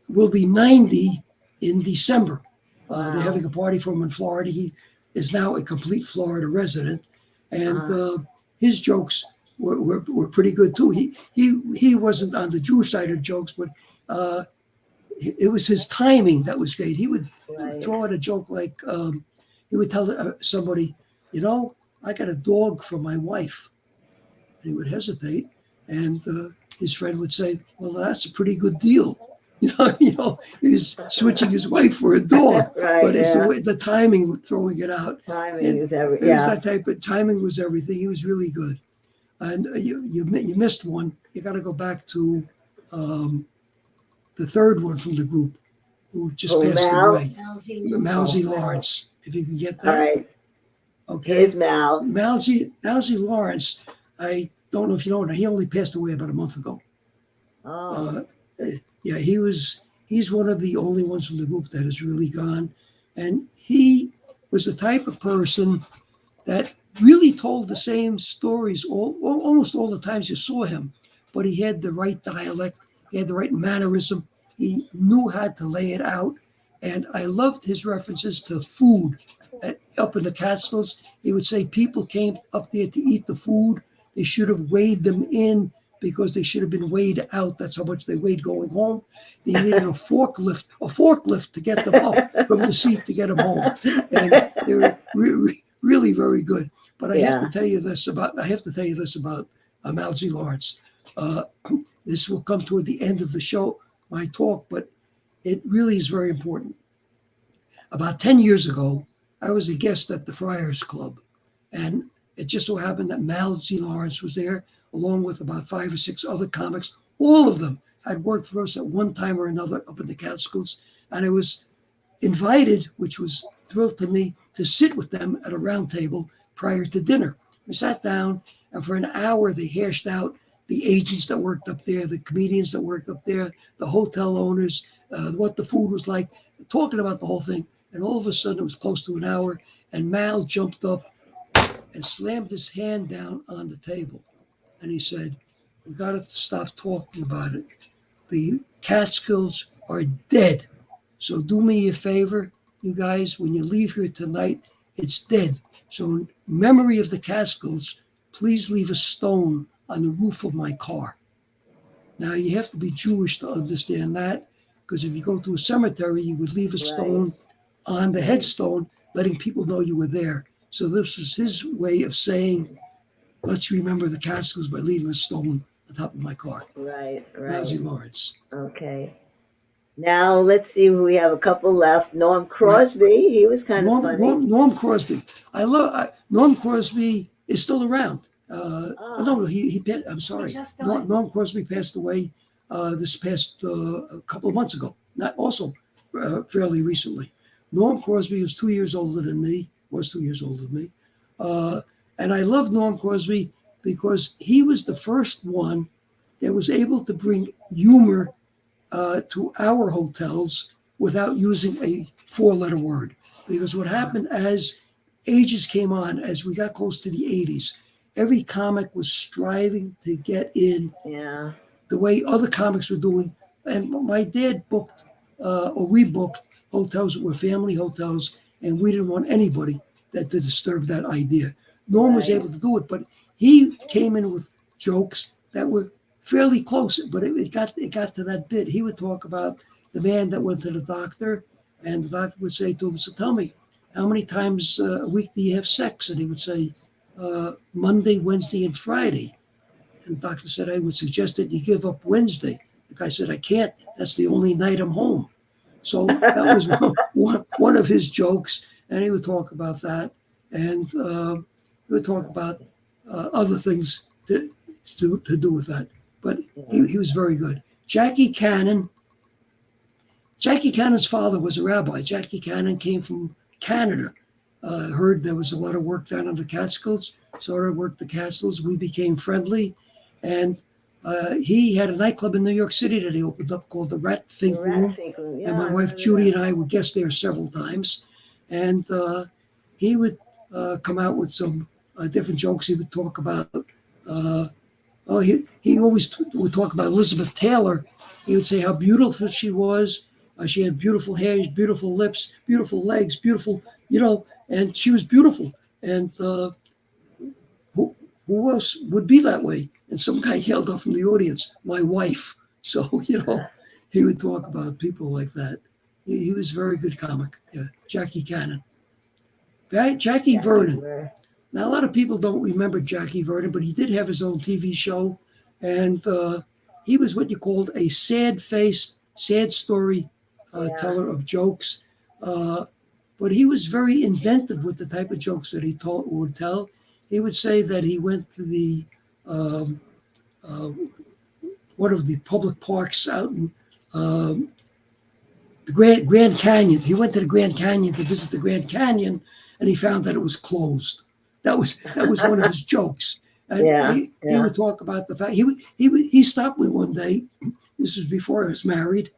[SPEAKER 2] will be 90 in December.
[SPEAKER 1] Wow.
[SPEAKER 2] They're having a party for him in Florida. He is now a complete Florida resident, and his jokes were pretty good too. He wasn't on the Jewish side of jokes, but it was his timing that was great. He would throw out a joke like he would tell somebody, I got a dog for my wife. And he would hesitate, and his friend would say, "Well, that's a pretty good deal." He's switching his wife for a dog, but it's the timing with throwing it out.
[SPEAKER 1] Timing is everything.
[SPEAKER 2] Was that type of timing was everything. He was really good, and you missed one. You got to go back to the third one from the group, who just passed away, Mousy Lawrence. If you can get that.
[SPEAKER 1] All right.
[SPEAKER 2] Okay.
[SPEAKER 1] Here's Mal.
[SPEAKER 2] Mousy Lawrence. I don't know if you know it. He only passed away about a month ago.
[SPEAKER 1] Oh.
[SPEAKER 2] Yeah, he's one of the only ones from the group that has really gone. And he was the type of person that really told the same stories almost all the times you saw him, but he had the right dialect, he had the right mannerism, he knew how to lay it out. And I loved his references to food. Up in the Catskills, he would say people came up there to eat the food. They should have weighed them in because they should have been weighed out. That's how much they weighed going home. They needed a forklift to get them up from the seat to get them home. And they were really very good. But I have to tell you this about Malzy Lawrence. This will come toward the end of the show, my talk, but it really is very important. About 10 years ago, I was a guest at the Friars Club, and it just so happened that Malzy Lawrence was there, along with about 5 or 6 other comics. All of them had worked for us at one time or another up in the Catskills, and I was invited, which was thrilled to me, to sit with them at a round table prior to dinner. We sat down, and for an hour they hashed out the agents that worked up there, the comedians that worked up there, the hotel owners, what the food was like, talking about the whole thing. And all of a sudden, it was close to an hour, and Mal jumped up and slammed his hand down on the table. And he said, "We got to stop talking about it. The Catskills are dead. So do me a favor, you guys, when you leave here tonight, it's dead. So in memory of the Catskills, please leave a stone on the roof of my car." Now, you have to be Jewish to understand that, because if you go to a cemetery, you would leave a stone on the headstone, letting people know you were there. So this was his way of saying, let's remember the Catskills by leaving a stone on top of my car.
[SPEAKER 1] Right.
[SPEAKER 2] Malzy Lawrence.
[SPEAKER 1] Okay. Now let's see. We have a couple left. Norm Crosby. He was kind of funny.
[SPEAKER 2] Norm Crosby. Norm Crosby is still around. No, he I'm sorry. Norm Crosby passed away this past a couple of months ago. Not also fairly recently. Norm Crosby was 2 years older than me. And I love Norm Crosby because he was the first one that was able to bring humor to our hotels without using a 4-letter word. Because what happened as ages came on, as we got close to the 80s, every comic was striving to get in the way other comics were doing. And my dad booked, or we booked, hotels that were family hotels, and we didn't want anybody that to disturb that idea. Norm was able to do it, but he came in with jokes that were fairly close, but it got to that bit. He would talk about the man that went to the doctor, and the doctor would say to him, "So tell me, how many times a week do you have sex?" And he would say, "Monday, Wednesday, and Friday." And the doctor said, "I would suggest that you give up Wednesday." The guy said, "I can't. That's the only night I'm home." So that was one of his jokes, and he would talk about that, and he would talk about other things to do with that. But he was very good. Jackie Cannon's father was a rabbi. Jackie Cannon came from Canada. Heard there was a lot of work down on the Catskills, started work the Catskills. We became friendly, and he had a nightclub in New York City that he opened up called the Rat Fink Room. And my wife Judy and I would guest there several times. And he would come out with some different jokes. He would talk about, he always would talk about Elizabeth Taylor. He would say how beautiful she was. She had beautiful hair, beautiful lips, beautiful legs, beautiful, and she was beautiful. And who else would be that way? And some guy yelled up from the audience, "My wife." So, he would talk about people like that. He was a very good comic. Yeah, Jackie Cannon. Jackie Vernon. Now, a lot of people don't remember Jackie Vernon, but he did have his own TV show. And he was what you called a sad-faced, sad story teller of jokes. But he was very inventive with the type of jokes that he would tell. He would say that he went to the one of the public parks out in the Grand Canyon. He went to the Grand Canyon to visit the Grand Canyon, and he found that it was closed. That was one of his jokes. And he would talk about the fact he stopped me one day. This was before I was married,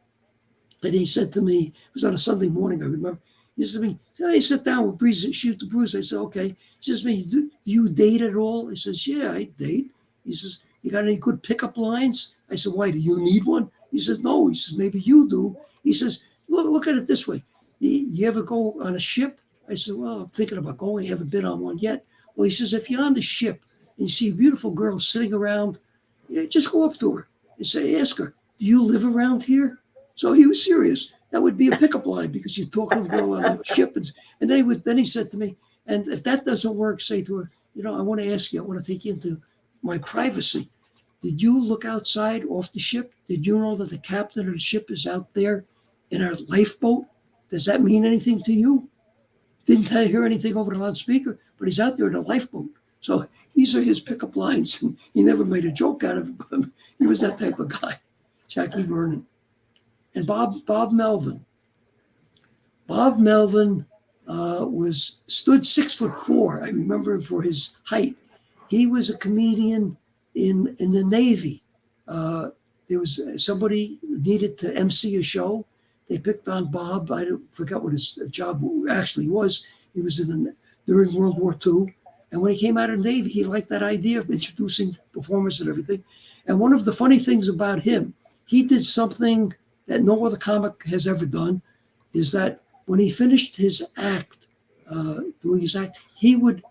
[SPEAKER 2] and he said to me, it was on a Sunday morning, I remember. He says to me, "Hey, sit down with Bruce, shoot the Bruce." I said, "Okay." He says to me, "Do you date at all?" I says, "Yeah, I date." He says, "You got any good pickup lines?" I said, "Why, do you need one?" He says, "No." He says, "Maybe you do." He says, look at it this way. You ever go on a ship?" I said, "Well, I'm thinking about going. I haven't been on one yet." Well, he says, "If you're on the ship and you see a beautiful girl sitting around, just go up to her and say, ask her, 'Do you live around here?'" So he was serious. That would be a pickup line because you're talking to a girl on a ship. And then he said to me, "And if that doesn't work, say to her, I want to ask you, I want to take you into my privacy. Did you look outside off the ship? Did you know that the captain of the ship is out there in a lifeboat? Does that mean anything to you?" Didn't hear anything over the loudspeaker, but he's out there in a lifeboat. So these are his pickup lines. And he never made a joke out of it, but he was that type of guy, Jackie Vernon. And Bob Melvin. Bob Melvin stood 6'4". I remember him for his height. He was a comedian in the Navy. There was somebody who needed to MC a show. They picked on Bob. I forgot what his job actually was. He was during World War II. And when he came out of the Navy, he liked that idea of introducing performers and everything. And one of the funny things about him, he did something that no other comic has ever done, is that when he finished his act, doing his act, he would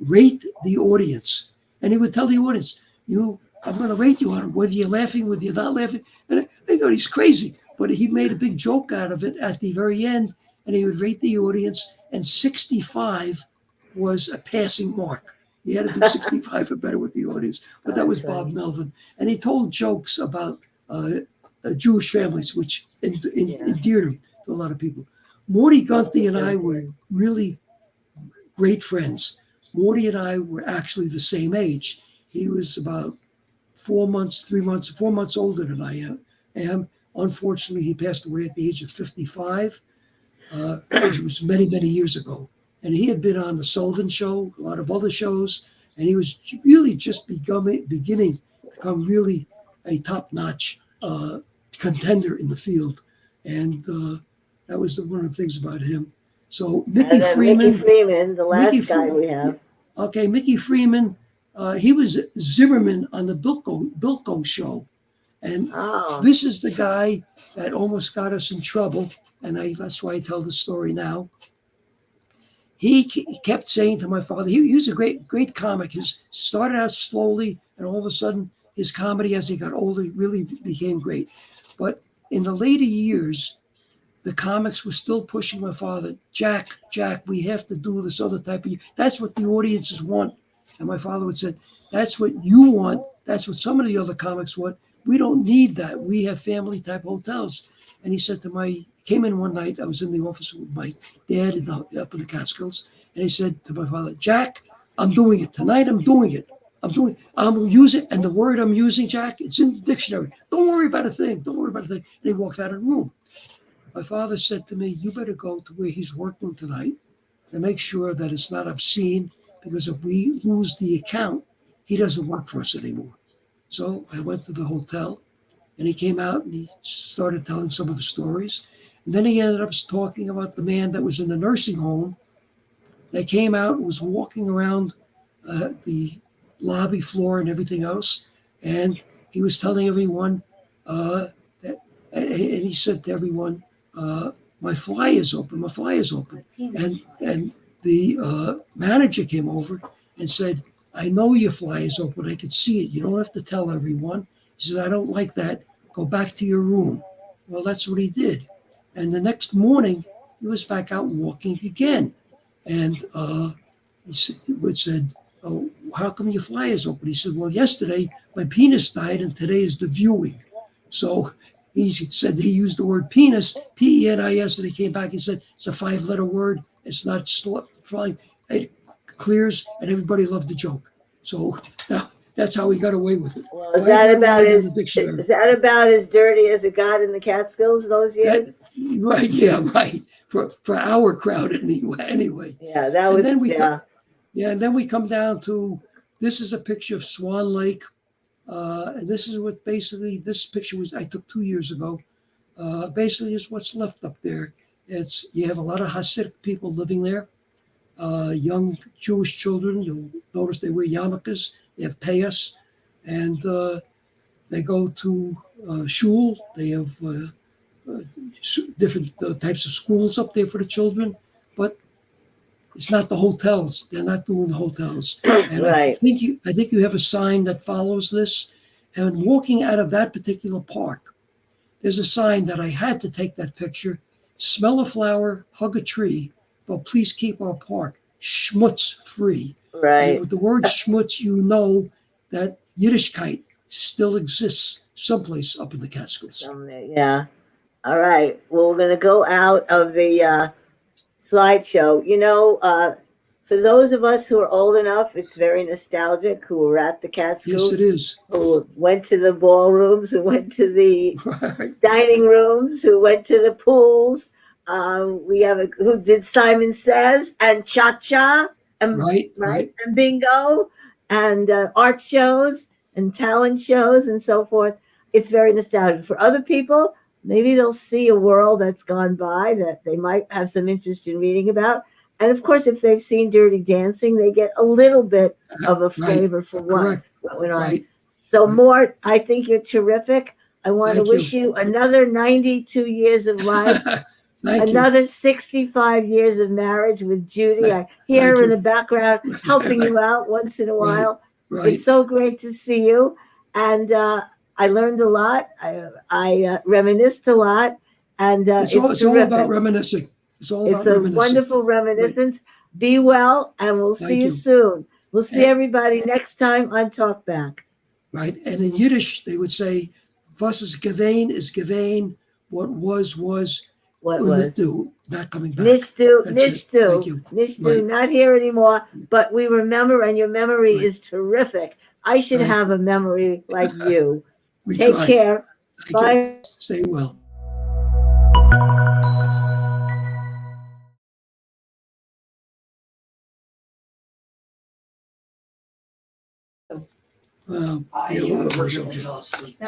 [SPEAKER 2] rate the audience. And he would tell the audience, I'm going to rate you on whether you're laughing, whether you're not laughing. And they thought he's crazy. But he made a big joke out of it at the very end, and he would rate the audience, and 65 was a passing mark. He had to do 65 or better with the audience. But that was Bob Melvin. And he told jokes about Jewish families, which endeared him to a lot of people. Morty Gunty and I were really great friends. Morty and I were actually the same age. He was about 4 months older than I am. Unfortunately, he passed away at the age of 55, which was many, many years ago. And he had been on the Sullivan Show, a lot of other shows, and he was really just beginning to become really a top-notch contender in the field. And that was one of the things about him. So Mickey Freeman,
[SPEAKER 1] the last guy we have.
[SPEAKER 2] Okay, Mickey Freeman, he was Zimmerman on the Bilko Show. And this is the guy that almost got us in trouble. And that's why I tell the story now. He kept saying to my father, he was a great comic. He started out slowly, and all of a sudden, his comedy as he got older really became great. But in the later years, the comics were still pushing my father, Jack, we have to do this other type of, that's what the audiences want. And my father would say, that's what you want. That's what some of the other comics want. We don't need that. We have family type hotels. And he said came in one night, I was in the office with my dad up in the Catskills. And he said to my father, Jack, I'm doing it. Tonight I'm doing it. I'm using, and the word I'm using, Jack, it's in the dictionary. Don't worry about a thing. And he walked out of the room. My father said to me, you better go to where he's working tonight and make sure that it's not obscene, because if we lose the account, he doesn't work for us anymore. So I went to the hotel, and he came out and he started telling some of the stories. And then he ended up talking about the man that was in the nursing home that came out and was walking around the lobby floor and everything else. And he was telling everyone and he said to everyone, my fly is open. And the manager came over and said, I know your fly is open. I could see it. You don't have to tell everyone. He said, I don't like that. Go back to your room. Well, that's what he did. And the next morning, he was back out walking again. And he said, oh, how come your fly is open? He said, well, yesterday my penis died and today is the viewing. So he said he used the word penis, P-E-N-I-S, and he came back and said, it's a 5-letter word. It's not flying. It clears, and everybody loved the joke. So that's how he got away with it.
[SPEAKER 1] Well, is that about as dirty as it got in the Catskills those years?
[SPEAKER 2] Right, yeah, right. For our crowd anyway.
[SPEAKER 1] Yeah, that was,
[SPEAKER 2] and then we come down to, this is a picture of Swan Lake. And this is this picture I took 2 years ago. Basically is what's left up there. You have a lot of Hasidic people living there, young Jewish children. You'll notice they wear yarmulkes, they have payas, and they go to shul. They have different types of schools up there for the children, but it's not the hotels. They're not doing the hotels. And
[SPEAKER 1] Right.
[SPEAKER 2] I think you have a sign that follows this. And walking out of that particular park, there's a sign that I had to take that picture. Smell a flower, hug a tree, but please keep our park schmutz free. And
[SPEAKER 1] Right.
[SPEAKER 2] with the word schmutz, you know that Yiddishkeit still exists someplace up in the Catskills.
[SPEAKER 1] Yeah. All right. Well, we're going to go out of the slideshow. For those of us who are old enough, it's very nostalgic, who were at the Catskills.
[SPEAKER 2] Yes, it is.
[SPEAKER 1] Who went to the ballrooms, who went to the
[SPEAKER 2] Right.
[SPEAKER 1] dining rooms, who went to the pools. We have who did Simon Says and Cha Cha and
[SPEAKER 2] Right.
[SPEAKER 1] and bingo and art shows and talent shows and so forth. It's very nostalgic. For other people, maybe they'll see a world that's gone by that they might have some interest in reading about. And of course, if they've seen Dirty Dancing, they get a little bit of a flavor for what went on.
[SPEAKER 2] Right.
[SPEAKER 1] So, Mort, I think you're terrific. I want to
[SPEAKER 2] Thank
[SPEAKER 1] wish you another 92 years of life,
[SPEAKER 2] Thank
[SPEAKER 1] another 65 years of marriage with Judy. I hear her in the background helping you out once in a while.
[SPEAKER 2] Right.
[SPEAKER 1] It's so great to see you. And I learned a lot. I reminisced a lot. And
[SPEAKER 2] It's all about reminiscing. It's all about reminiscing.
[SPEAKER 1] Wonderful reminiscence. Right. Be well, and we'll see you soon. We'll see everybody next time on Talkback.
[SPEAKER 2] Right. And in Yiddish, they would say, was is gewein, what was,
[SPEAKER 1] what was.
[SPEAKER 2] Do, not coming back.
[SPEAKER 1] Nishtu,
[SPEAKER 2] Right.
[SPEAKER 1] Not here anymore, but we remember, and your memory is terrific. I should have a memory like you. Take care. Bye.
[SPEAKER 2] You. Stay well.
[SPEAKER 3] I unfortunately fell asleep.